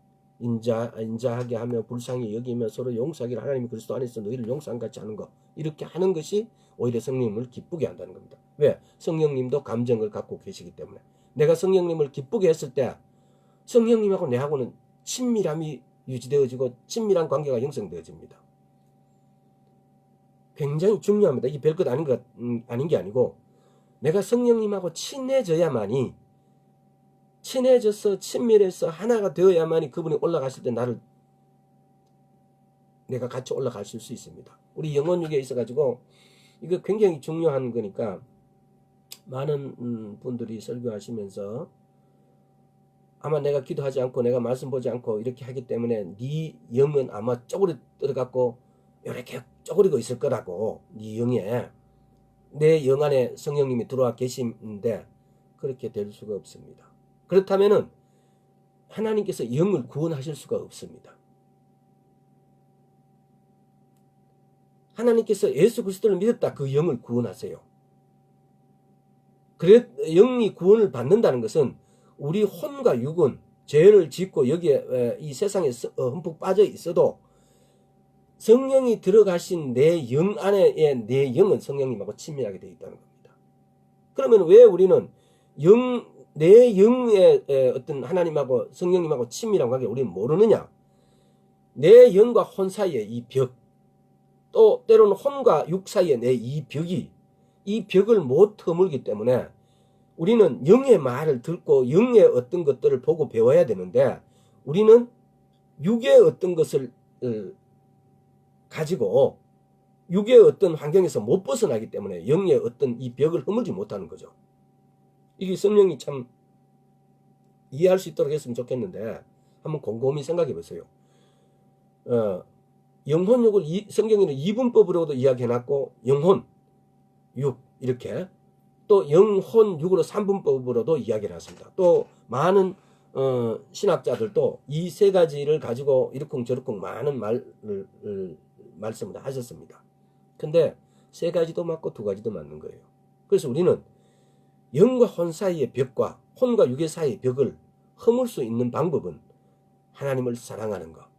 인자하게 하며 불쌍히 여기며 서로 용서하기를 하나님이 그리스도 안에서 너희를 용서한 같이 하는 것 이렇게 하는 것이 오히려 성령님을 기쁘게 한다는 겁니다. 왜? 성령님도 감정을 갖고 계시기 때문에 내가 성령님을 기쁘게 했을 때 성령님하고 내하고는 친밀함이 유지되어지고 친밀한 관계가 형성되어집니다. 굉장히 중요합니다. 이게 별것 아닌 게 아니고 내가 성령님하고 친해져야만이 친해져서 친밀해서 하나가 되어야만이 그분이 올라가실 때 내가 같이 올라가실 수 있습니다. 우리 영혼육에 있어가지고 이거 굉장히 중요한 거니까 많은 분들이 설교하시면서 아마 내가 기도하지 않고 내가 말씀 보지 않고 이렇게 하기 때문에 네 영은 아마 쪼그려 들어갖고 이렇게 쪼그리고 있을 거라고 네 영에 내 영 안에 성령님이 들어와 계시는데 그렇게 될 수가 없습니다. 그렇다면은 하나님께서 영을 구원하실 수가 없습니다. 하나님께서 예수 그리스도를 믿었다 그 영을 구원하세요. 그래 영이 구원을 받는다는 것은 우리 혼과 육은 죄를 짓고 여기에 이 세상에 흠뻑 빠져 있어도 성령이 들어가신 내 영 안에 내 영은 성령님하고 친밀하게 되어 있다는 겁니다. 그러면 왜 우리는 내 영의 어떤 하나님하고 성령님하고 친밀한 관계를 우리는 모르느냐? 내 영과 혼 사이에 이 벽, 또 때로는 혼과 육 사이에 내 이 벽을 못 허물기 때문에 우리는 영의 말을 듣고 영의 어떤 것들을 보고 배워야 되는데 우리는 육의 어떤 것을 가지고 육의 어떤 환경에서 못 벗어나기 때문에 영의 어떤 이 벽을 허물지 못하는 거죠. 이게 성령이 참 이해할 수 있도록 했으면 좋겠는데 한번 곰곰이 생각해 보세요. 영혼육을 성경에는 이분법으로도 이야기해놨고 영혼, 육 이렇게 또 영혼, 육으로 삼분법으로도 이야기를 했습니다. 또 많은 신학자들도 이 세 가지를 가지고 이러쿵저러쿵 많은 말씀을 하셨습니다. 근데 세 가지도 맞고 두 가지도 맞는 거예요. 그래서 우리는 영과 혼 사이의 벽과 혼과 육의 사이의 벽을 허물 수 있는 방법은 하나님을 사랑하는 것.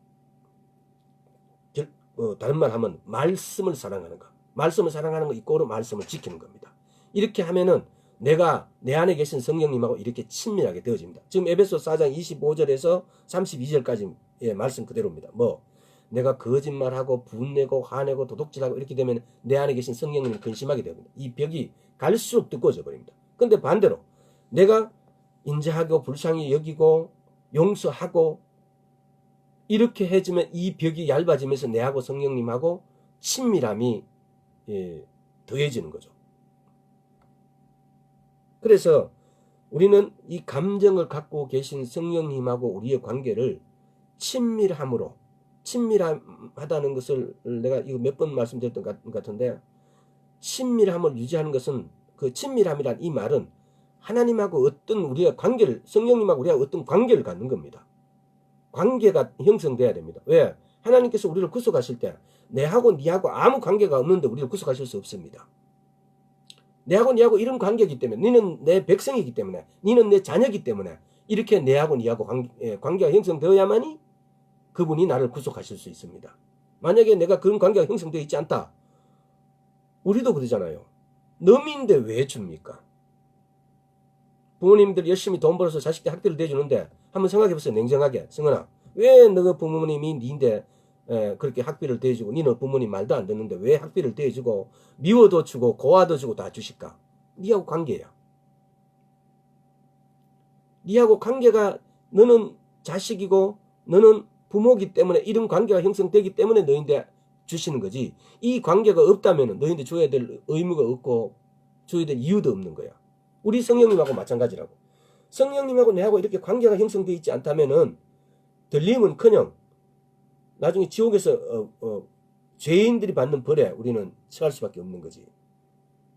다른 말 하면 말씀을 사랑하는 것. 말씀을 사랑하는 것 이꼬로 말씀을 지키는 겁니다. 이렇게 하면은 내가 내 안에 계신 성령님하고 이렇게 친밀하게 되어집니다. 지금 에베소 4장 25절에서 32절까지 말씀 그대로입니다. 내가 거짓말하고 분내고 화내고 도둑질하고 이렇게 되면 내 안에 계신 성령님을 근심하게 됩니다. 이 벽이 갈수록 두꺼워져 버립니다. 근데 반대로 내가 인자하고 불쌍히 여기고 용서하고 이렇게 해주면 이 벽이 얇아지면서 내하고 성령님하고 친밀함이 더해지는 거죠. 그래서 우리는 이 감정을 갖고 계신 성령님하고 우리의 관계를 친밀하다는 것을 내가 이거 몇 번 말씀드렸던 것 같은데 친밀함을 유지하는 것은 그 친밀함이란 이 말은 하나님하고 어떤 우리가 관계를 성령님하고 우리가 어떤 관계를 갖는 겁니다. 관계가 형성돼야 됩니다. 왜? 하나님께서 우리를 구속하실 때 내하고 니하고 아무 관계가 없는데 우리를 구속하실 수 없습니다. 내하고 니하고 이런 관계이기 때문에 니는 내 백성이기 때문에 니는 내 자녀이기 때문에 이렇게 내하고 니하고 관계가 형성되어야만이 그분이 나를 구속하실 수 있습니다. 만약에 내가 그런 관계가 형성되어 있지 않다. 우리도 그러잖아요. 넘인데 왜 줍니까? 부모님들 열심히 돈 벌어서 자식들 학비를 대주는데 한번 생각해보세요. 냉정하게. 성은아, 왜 너가 부모님이 니인데 그렇게 학비를 대주고 니는 부모님 말도 안 듣는데 왜 학비를 대주고 미워도 주고 고아도 주고 다 주실까? 니하고 관계야. 니하고 관계가 너는 자식이고 너는 부모기 때문에 이런 관계가 형성되기 때문에 너희한테 주시는 거지. 이 관계가 없다면 너희한테 줘야 될 의무가 없고 줘야 될 이유도 없는 거야. 우리 성령님하고 마찬가지라고. 성령님하고 내하고 이렇게 관계가 형성되어 있지 않다면은 들림은커녕 나중에 지옥에서 죄인들이 받는 벌에 우리는 처할 수밖에 없는 거지.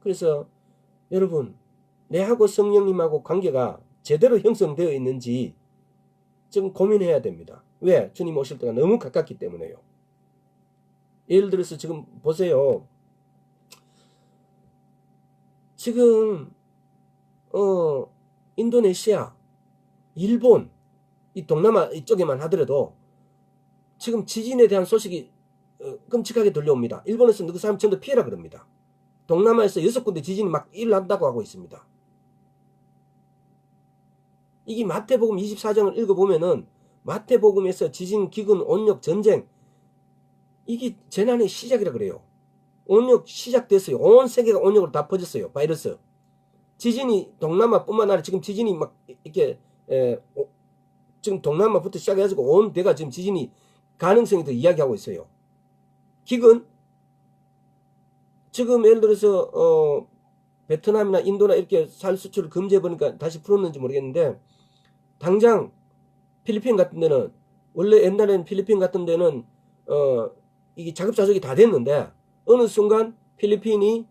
그래서 여러분 내하고 성령님하고 관계가 제대로 형성되어 있는지 지금 고민해야 됩니다. 왜? 주님 오실 때가 너무 가깝기 때문에요. 예를 들어서 지금 보세요. 지금 인도네시아, 일본, 이 동남아 이쪽에만 하더라도 지금 지진에 대한 소식이 끔찍하게 들려옵니다. 일본에서 그 사람 전부 피해라 그럽니다. 동남아에서 6군데 지진이 막 일어난다고 하고 있습니다. 이게 마태복음 24장을 읽어보면은 마태복음에서 지진, 기근, 온역, 전쟁 이게 재난의 시작이라 그래요. 온역 시작됐어요. 온 세계가 온역으로 다 퍼졌어요. 바이러스. 지진이 동남아뿐만 아니라 지금 지진이 막 이렇게 지금 동남아부터 시작해가지고 온 데가 지금 지진이 가능성이 더 이야기하고 있어요. 기근 지금 예를 들어서 베트남이나 인도나 이렇게 살 수출을 금지해버리니까 다시 풀었는지 모르겠는데 당장 필리핀 같은 데는 원래 옛날에는 필리핀 같은 데는 이게 자급자족이 다 됐는데 어느 순간 필리핀이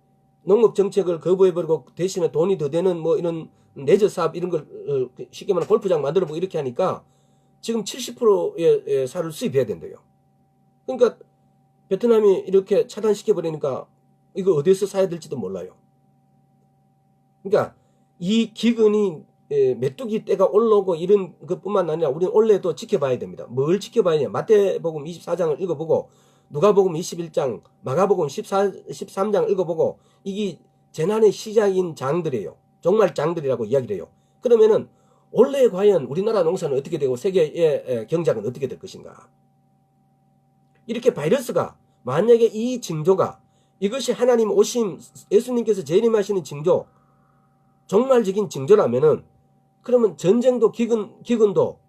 농업 정책을 거부해버리고 대신에 돈이 더 되는 뭐 이런 레저 사업 이런 걸 쉽게 말하면 골프장 만들어보고 이렇게 하니까 지금 70%의 쌀을 수입해야 된대요. 그러니까 베트남이 이렇게 차단시켜버리니까 이거 어디에서 사야 될지도 몰라요. 그러니까 이 기근이 메뚜기 때가 올라오고 이런 것뿐만 아니라 우리는 원래도 지켜봐야 됩니다. 뭘 지켜봐야 되냐. 마태복음 24장을 읽어보고 누가복음 21장, 마가복음 13장을 읽어보고 이게 재난의 시작인 장들이에요. 정말 장들이라고 이야기를 해요. 그러면은 원래 과연 우리나라 농사는 어떻게 되고 세계의 경작은 어떻게 될 것인가. 이렇게 바이러스가 만약에 이 징조가 이것이 하나님 오심 예수님께서 재림하시는 징조 정말적인 징조라면은 그러면 전쟁도 기근도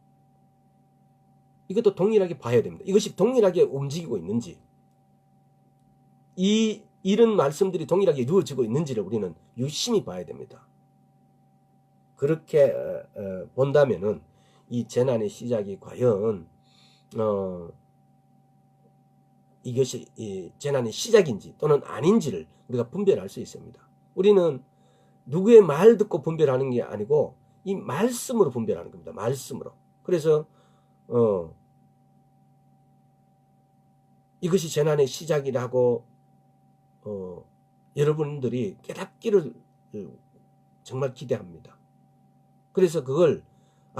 이것도 동일하게 봐야 됩니다. 이것이 동일하게 움직이고 있는지 이런 말씀들이 동일하게 이루어지고 있는지를 우리는 유심히 봐야 됩니다. 그렇게 본다면은 이 재난의 시작이 과연 이것이 이 재난의 시작인지 또는 아닌지를 우리가 분별할 수 있습니다. 우리는 누구의 말 듣고 분별하는 게 아니고 이 말씀으로 분별하는 겁니다. 말씀으로. 그래서 이것이 재난의 시작이라고 여러분들이 깨닫기를 정말 기대합니다. 그래서 그걸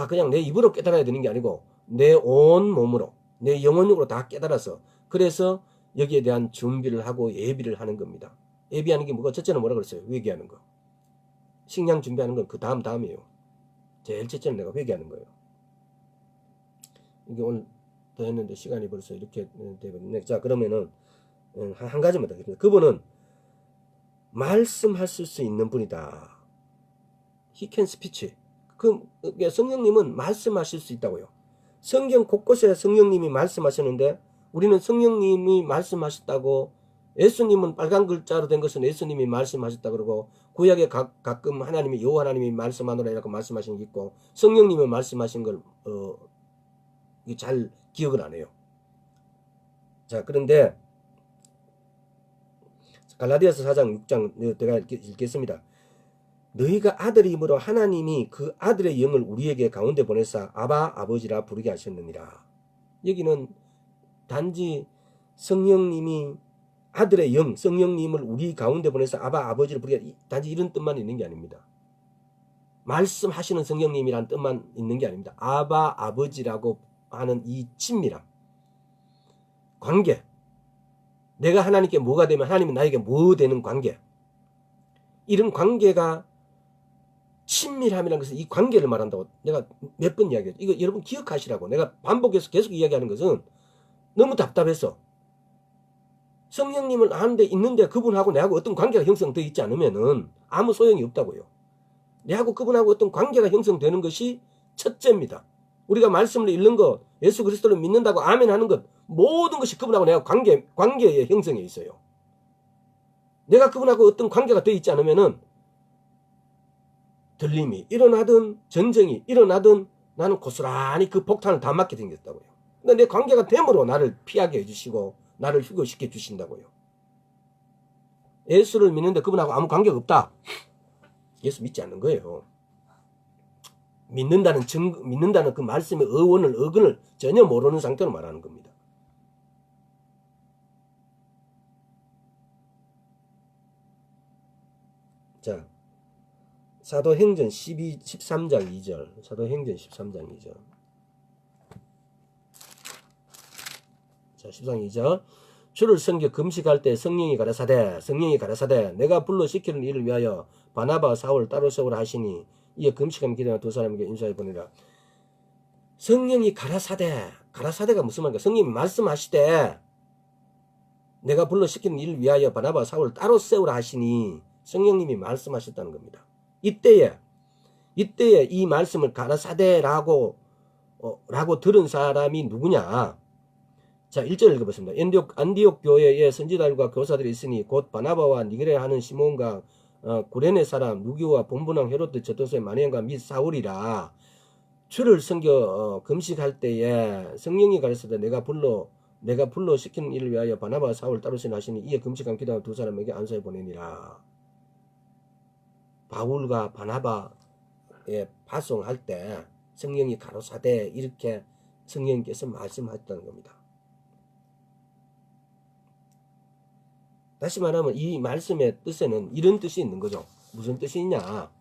그냥 내 입으로 깨달아야 되는 게 아니고 내 온 몸으로 내 영혼력으로 다 깨달아서 그래서 여기에 대한 준비를 하고 예비를 하는 겁니다. 예비하는 게 뭐가 첫째는 뭐라 그랬어요? 회개하는 거. 식량 준비하는 건 그 다음이에요. 제일 첫째는 내가 회개하는 거예요. 이게 오늘 더 했는데 시간이 벌써 이렇게 되거든요. 자, 그러면은 한 가지만 더 하겠습니다. 그분은 말씀하실 수 있는 분이다. He can speak. 성령님은 말씀하실 수 있다고요. 성경 곳곳에 성령님이 말씀하시는데 우리는 성령님이 말씀하셨다고 예수님은 빨간 글자로 된 것은 예수님이 말씀하셨다 그러고 구약에 가끔 하나님이 여호와 하나님이 말씀하노라 이라고 말씀하신 게 있고 성령님이 말씀하신 걸 잘 기억을 안 해요. 자, 그런데 갈라디아서 4장 6장 내가 읽겠습니다. 너희가 아들임으로 하나님이 그 아들의 영을 우리에게 가운데 보내사 아바 아버지라 부르게 하셨느니라. 여기는 단지 성령님이 아들의 영 성령님을 우리 가운데 보내서 아바 아버지를 부르게 단지 이런 뜻만 있는 게 아닙니다. 말씀하시는 성령님이란 뜻만 있는 게 아닙니다. 아바 아버지라고 하는 이 친밀함 관계 내가 하나님께 뭐가 되면 하나님은 나에게 뭐 되는 관계 이런 관계가 친밀함이라는 것은 이 관계를 말한다고 내가 몇 번 이야기했죠. 이거 여러분 기억하시라고 내가 반복해서 계속 이야기하는 것은 너무 답답해서 성령님을 아는데 있는데 그분하고 내하고 어떤 관계가 형성되어 있지 않으면은 아무 소용이 없다고요. 내하고 그분하고 어떤 관계가 형성되는 것이 첫째입니다. 우리가 말씀을 읽는 것, 예수 그리스도를 믿는다고 아멘 하는 것, 모든 것이 그분하고 내가 관계의 형성에 있어요. 내가 그분하고 어떤 관계가 되어 있지 않으면은 들림이 일어나든 전쟁이 일어나든 나는 고스란히 그 폭탄을 다 맞게 생겼다고요. 그러니까 내 관계가 됨으로 나를 피하게 해주시고 나를 휴거시켜 주신다고요. 예수를 믿는데 그분하고 아무 관계가 없다. 예수 믿지 않는 거예요. 믿는다는 그 말씀의 어근을 전혀 모르는 상태로 말하는 겁니다. 자, 사도행전 13장 2절. 사도행전 13장 2절. 자, 13장 2절. 주를 섬겨 금식할 때 성령이 가라사대 내가 불러 시키는 일을 위하여 바나바 사울 따로 세우라 하시니 이에 금식하며 기도하는 두 사람에게 인사해 보내라. 성령이 가라사대가 무슨 말인가? 성령이 말씀하시되 내가 불러 시키는 일을 위하여 바나바 사울 따로 세우라 하시니 성령님이 말씀하셨다는 겁니다. 이때에 이 말씀을 가라사대라고 들은 사람이 누구냐? 자, 1절 읽어보겠습니다. 안디옥 교회에 선지자들과 교사들이 있으니 곧 바나바와 니게레 하는 시몬과 구레네 사람 누기와 본분왕 헤롯드 저토스의 마니안과 및 사울이라. 주를 섬겨 금식할 때에 성령이 가르쳐다 내가 불러 시키는 일을 위하여 바나바와 사울 따로 하시니 이에 금식한 기도한 두 사람에게 안수해 보내니라. 바울과 바나바에 파송할 때 성령이 가로사대 이렇게 성령께서 말씀하셨다는 겁니다. 다시 말하면 이 말씀의 뜻에는 이런 뜻이 있는 거죠. 무슨 뜻이 있냐?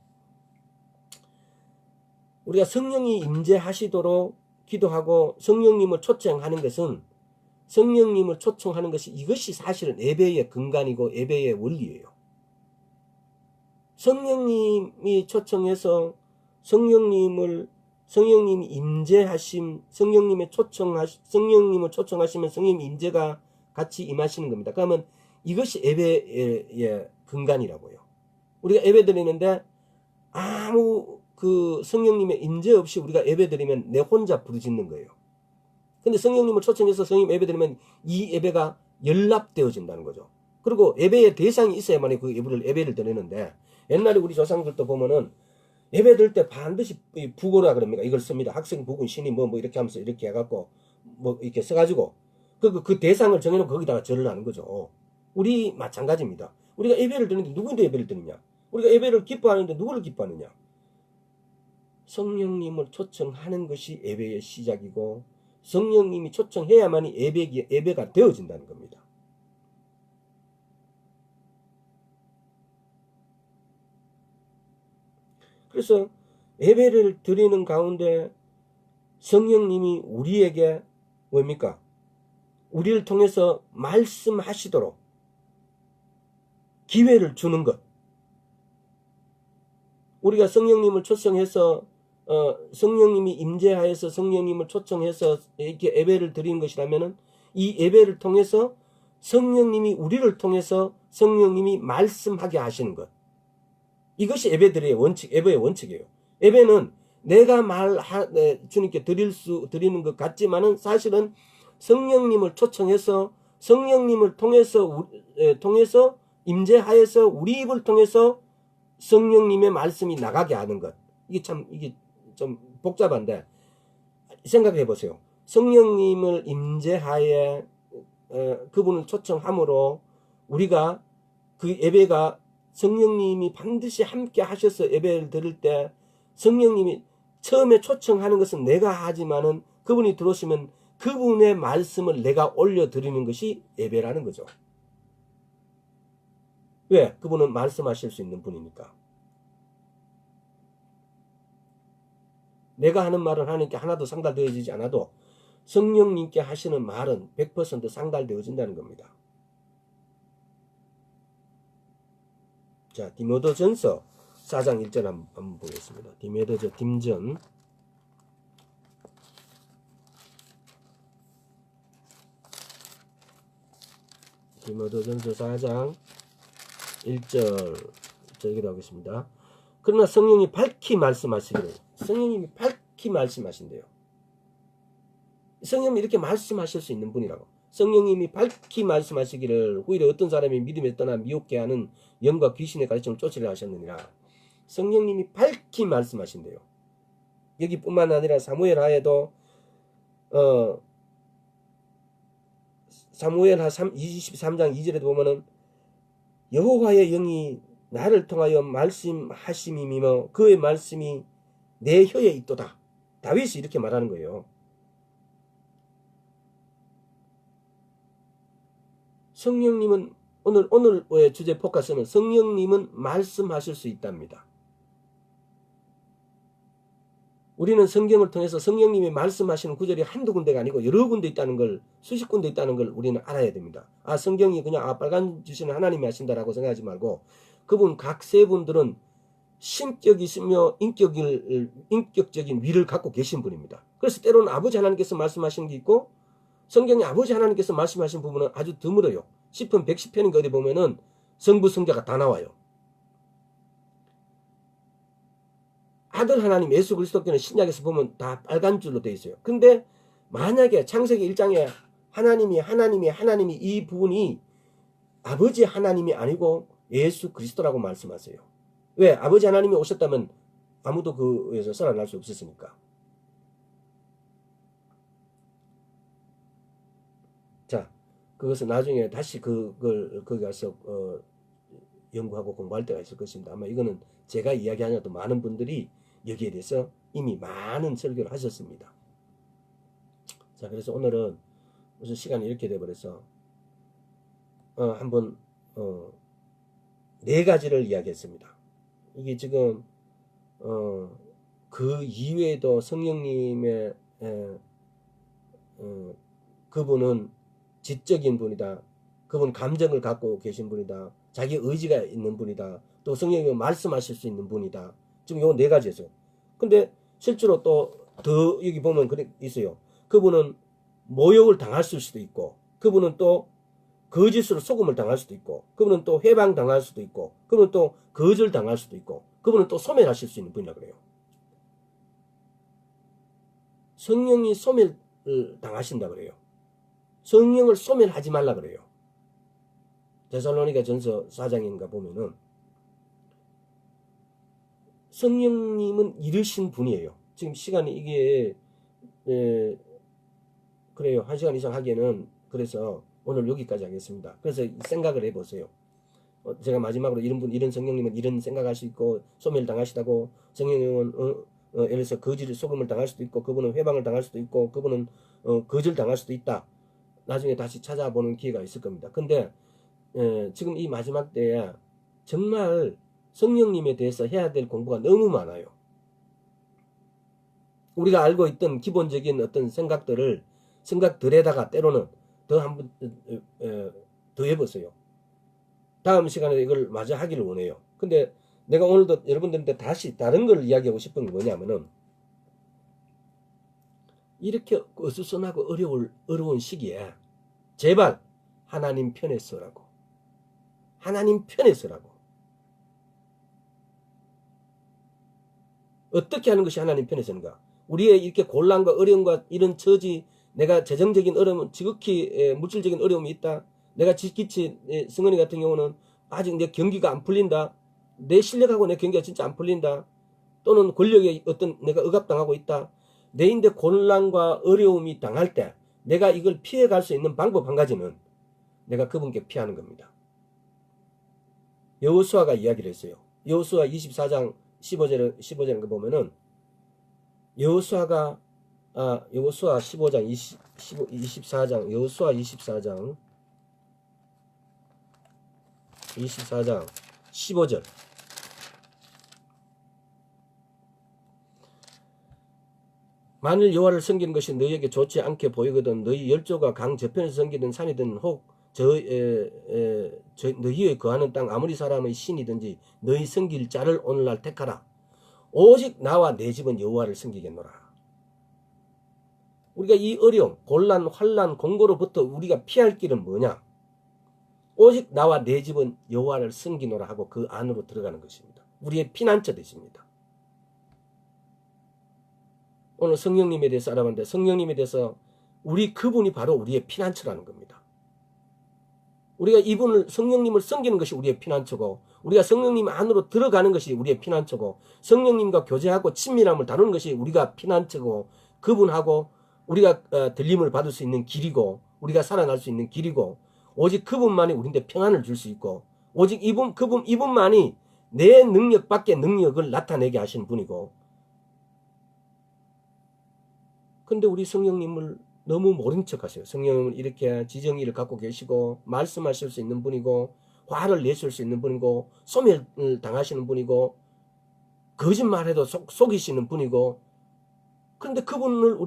우리가 성령이 임재하시도록 기도하고 성령님을 초청하는 것은 성령님을 초청하는 것이 이것이 사실은 예배의 근간이고 예배의 원리예요. 성령님이 초청해서 성령님이 임재하심, 성령님을 초청하시면 성령님 임재가 같이 임하시는 겁니다. 그러면 이것이 예배의 근간이라고요. 우리가 예배 드리는데 아무 그 성령님의 임재 없이 우리가 예배 드리면 내 혼자 부르짖는 거예요. 근데 성령님을 초청해서 성령 예배 드리면 이 예배가 연락되어진다는 거죠. 그리고 예배의 대상이 있어야만 그 예배를 드리는데, 옛날에 우리 조상들도 보면은 예배 드릴 때 반드시 부고라 그럽니까? 이걸 씁니다. 학생 부군 신이 뭐 이렇게 하면서 이렇게 해갖고 뭐 이렇게 써가지고 그 대상을 정해놓고 거기다가 절을 하는 거죠. 우리 마찬가지입니다. 우리가 예배를 드리는데 누구인데 예배를 드리냐? 우리가 예배를 기뻐하는데 누구를 기뻐하느냐? 성령님을 초청하는 것이 예배의 시작이고 성령님이 초청해야만이 예배가 되어진다는 겁니다. 그래서 예배를 드리는 가운데 성령님이 우리에게 뭡니까? 우리를 통해서 말씀하시도록 기회를 주는 것. 우리가 성령님을 초청해서 성령님이 임재하여서 성령님을 초청해서 이렇게 예배를 드리는 것이라면은 이 예배를 통해서 성령님이 우리를 통해서 성령님이 말씀하게 하시는 것. 이것이 예배의 원칙이에요. 예배는 내가 주님께 드리는 것 같지만은 사실은 성령님을 초청해서 성령님을 통해서 임재하여서 우리 입을 통해서 성령님의 말씀이 나가게 하는 것. 이게 좀 복잡한데 생각해 보세요. 성령님을 임재하에 그분을 초청함으로 우리가 그 예배가 성령님이 반드시 함께 하셔서 예배를 드릴 때 성령님이 처음에 초청하는 것은 내가 하지만은 그분이 들어오시면 그분의 말씀을 내가 올려드리는 것이 예배라는 거죠. 왜? 그분은 말씀하실 수 있는 분이니까. 내가 하는 말은 하나님께 하나도 상달되어지지 않아도 성령님께 하시는 말은 100% 상달되어진다는 겁니다. 자, 디모데전서 4장 1절 한번 보겠습니다. 디모데전 디모데전서 4장 1절 저기로 하겠습니다. 그러나 성령이 밝히 말씀하시기를, 성령님이 밝히 말씀하신대요. 성령님이 이렇게 말씀하실 수 있는 분이라고. 성령님이 밝히 말씀하시기를 후일에 어떤 사람이 믿음에 떠나 미혹게 하는 영과 귀신의 가르침을 쫓으려 하셨느니라. 성령님이 밝히 말씀하신대요. 여기뿐만 아니라 사무엘 하에도 사무엘 하 23장 2절에도 보면은 여호와의 영이 나를 통하여 말씀하심이며 그의 말씀이 내 혀에 있도다. 다윗이 이렇게 말하는 거예요. 성령님은 오늘의 주제 포커스는 성령님은 말씀하실 수 있답니다. 우리는 성경을 통해서 성령님이 말씀하시는 구절이 한두 군데가 아니고 여러 군데 있다는 걸, 수십 군데 있다는 걸 우리는 알아야 됩니다. 성경이 그냥 빨간 주시는 하나님이 하신다라고 생각하지 말고 그분 각 세 분들은 신격이시며 인격적인 위를 갖고 계신 분입니다. 그래서 때로는 아버지 하나님께서 말씀하시는 게 있고 성경에 아버지 하나님께서 말씀하신 부분은 아주 드물어요. 10편 110편인가 어디 보면은 성부 성자가 다 나와요. 아들 하나님 예수 그리스도께는 신약에서 보면 다 빨간 줄로 되어 있어요. 근데 만약에 창세기 1장에 하나님이 이 부분이 아버지 하나님이 아니고 예수 그리스도라고 말씀하세요. 왜? 아버지 하나님이 오셨다면 아무도 그에서 살아날 수 없었으니까. 자, 그것은 나중에 다시 그걸 거기 가서 연구하고 공부할 때가 있을 것입니다. 아마 이거는 제가 이야기하냐도 많은 분들이 여기에 대해서 이미 많은 설교를 하셨습니다. 자, 그래서 오늘은 무슨 시간이 이렇게 돼버려서 한번 네 가지를 이야기했습니다. 이게 지금 그 이외에도 성령님의 그분은 지적인 분이다. 그분 감정을 갖고 계신 분이다. 자기 의지가 있는 분이다. 또 성령님이 말씀하실 수 있는 분이다. 지금 요 네 가지였어요. 근데 실제로 또 더 여기 보면 그래 있어요. 그분은 모욕을 당할 수도 있고, 그분은 또 거짓으로 속음을 당할 수도 있고, 그분은 또 회방 당할 수도 있고, 그분은 또 거절 당할 수도 있고, 그분은 또 소멸하실 수 있는 분이라 그래요. 성령이 소멸을 당하신다 그래요. 성령을 소멸하지 말라 그래요. 데살로니가 전서 4장인가 보면은 성령님은 이르신 분이에요. 지금 시간이 이게 그래요. 1시간 이상 하기에는 그래서 오늘 여기까지 하겠습니다. 그래서 생각을 해보세요. 제가 마지막으로 이런 성령님은 이런 생각할 수 있고 소멸 당하시다고, 성령님은 예를 들어서 거짓을 속음을 당할 수도 있고, 그분은 회방을 당할 수도 있고, 그분은 거절 당할 수도 있다. 나중에 다시 찾아보는 기회가 있을 겁니다. 근데 지금 이 마지막 때에 정말 성령님에 대해서 해야 될 공부가 너무 많아요. 우리가 알고 있던 기본적인 어떤 생각들에다가 때로는 더 한번 더 해보세요. 다음 시간에 이걸 마저 하기를 원해요. 근데 내가 오늘도 여러분들한테 다시 다른 걸 이야기하고 싶은 게 뭐냐면은, 이렇게 어수선하고 어려운 시기에 제발 하나님 편에 서라고. 하나님 편에 서라고. 어떻게 하는 것이 하나님 편에 서는가? 우리의 이렇게 곤란과 어려움과 이런 처지, 내가 재정적인 어려움, 지극히 물질적인 어려움이 있다. 내가 지키치 승은이 같은 경우는 아직 내 경기가 안 풀린다. 내 실력하고 내 경기가 진짜 안 풀린다. 또는 권력에 어떤 내가 억압당하고 있다. 내인데 곤란과 어려움이 당할 때 내가 이걸 피해갈 수 있는 방법 한 가지는 내가 그분께 피하는 겁니다. 여호수아가 이야기를 했어요. 여호수아 24장 15절에 거 보면은 여호수아 15장 24장 여호수아 24장 15절 만일 여호와를 섬기는 것이 너희에게 좋지 않게 보이거든 너희 열조가 강 저편에서 섬기든 산이든 혹 너희의 거하는 땅 아무리 사람의 신이든지 너희 섬길 자를 오늘날 택하라. 오직 나와 내 집은 여호와를 섬기겠노라. 우리가 이 어려움, 곤란, 환난, 공고로부터 우리가 피할 길은 뭐냐? 오직 나와 내 집은 여호와를 섬기노라 하고 그 안으로 들어가는 것입니다. 우리의 피난처 되십니다. 오늘 성령님에 대해서 알아봤는데, 성령님에 대해서 그분이 바로 우리의 피난처라는 겁니다. 우리가 성령님을 섬기는 것이 우리의 피난처고, 우리가 성령님 안으로 들어가는 것이 우리의 피난처고, 성령님과 교제하고 친밀함을 다루는 것이 우리가 피난처고, 그분하고 우리가 들림을 받을 수 있는 길이고, 우리가 살아날 수 있는 길이고, 오직 그분만이 우리한테 평안을 줄 수 있고, 오직 이분만이 내 능력 밖의 능력을 나타내게 하시는 분이고. 근데 우리 성령님을 너무 모른 척 하세요. 성령님은 이렇게 지정의를 갖고 계시고 말씀하실 수 있는 분이고 화를 내실 수 있는 분이고 소멸을 당하시는 분이고 거짓말해도 속이시는 분이고, 그런데 그분을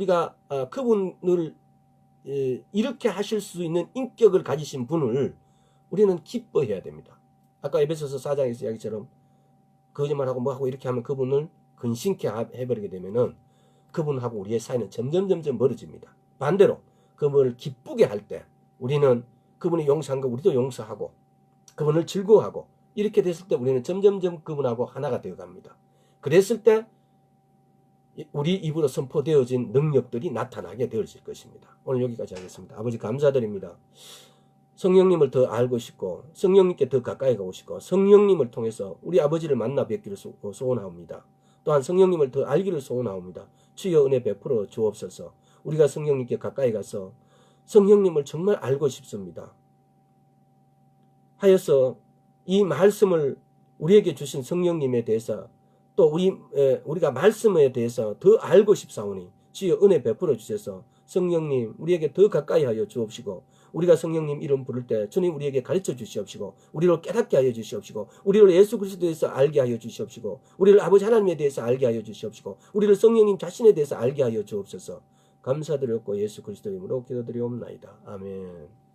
이렇게 하실 수 있는 인격을 가지신 분을 우리는 기뻐해야 됩니다. 아까 에베소서 4장에서 이야기처럼 거짓말하고 뭐하고 이렇게 하면 그분을 근심케 해버리게 되면은 그분하고 우리의 사이는 점점 멀어집니다. 반대로 그분을 기쁘게 할 때 우리는 그분이 용서한 거 우리도 용서하고 그분을 즐거워하고, 이렇게 됐을 때 우리는 점점 그분하고 하나가 되어 갑니다. 그랬을 때 우리 입으로 선포되어진 능력들이 나타나게 되어질 것입니다. 오늘 여기까지 하겠습니다. 아버지 감사드립니다. 성령님을 더 알고 싶고 성령님께 더 가까이 가고 싶고 성령님을 통해서 우리 아버지를 만나 뵙기를 소원하옵니다. 또한 성령님을 더 알기를 소원하옵니다. 주여 은혜 베풀어 주옵소서. 우리가 성령님께 가까이 가서 성령님을 정말 알고 싶습니다. 하여서 이 말씀을 우리에게 주신 성령님에 대해서 또 우리가 말씀에 대해서 더 알고 싶사오니 주여 은혜 베풀어 주셔서 성령님 우리에게 더 가까이 하여 주옵시고 우리가 성령님 이름 부를 때 주님 우리에게 가르쳐 주시옵시고 우리를 깨닫게 하여 주시옵시고 우리를 예수 그리스도에 대해서 알게 하여 주시옵시고 우리를 아버지 하나님에 대해서 알게 하여 주시옵시고 우리를 성령님 자신에 대해서 알게 하여 주옵소서. 감사드렸고 예수 그리스도 이름으로 기도드리옵나이다. 아멘.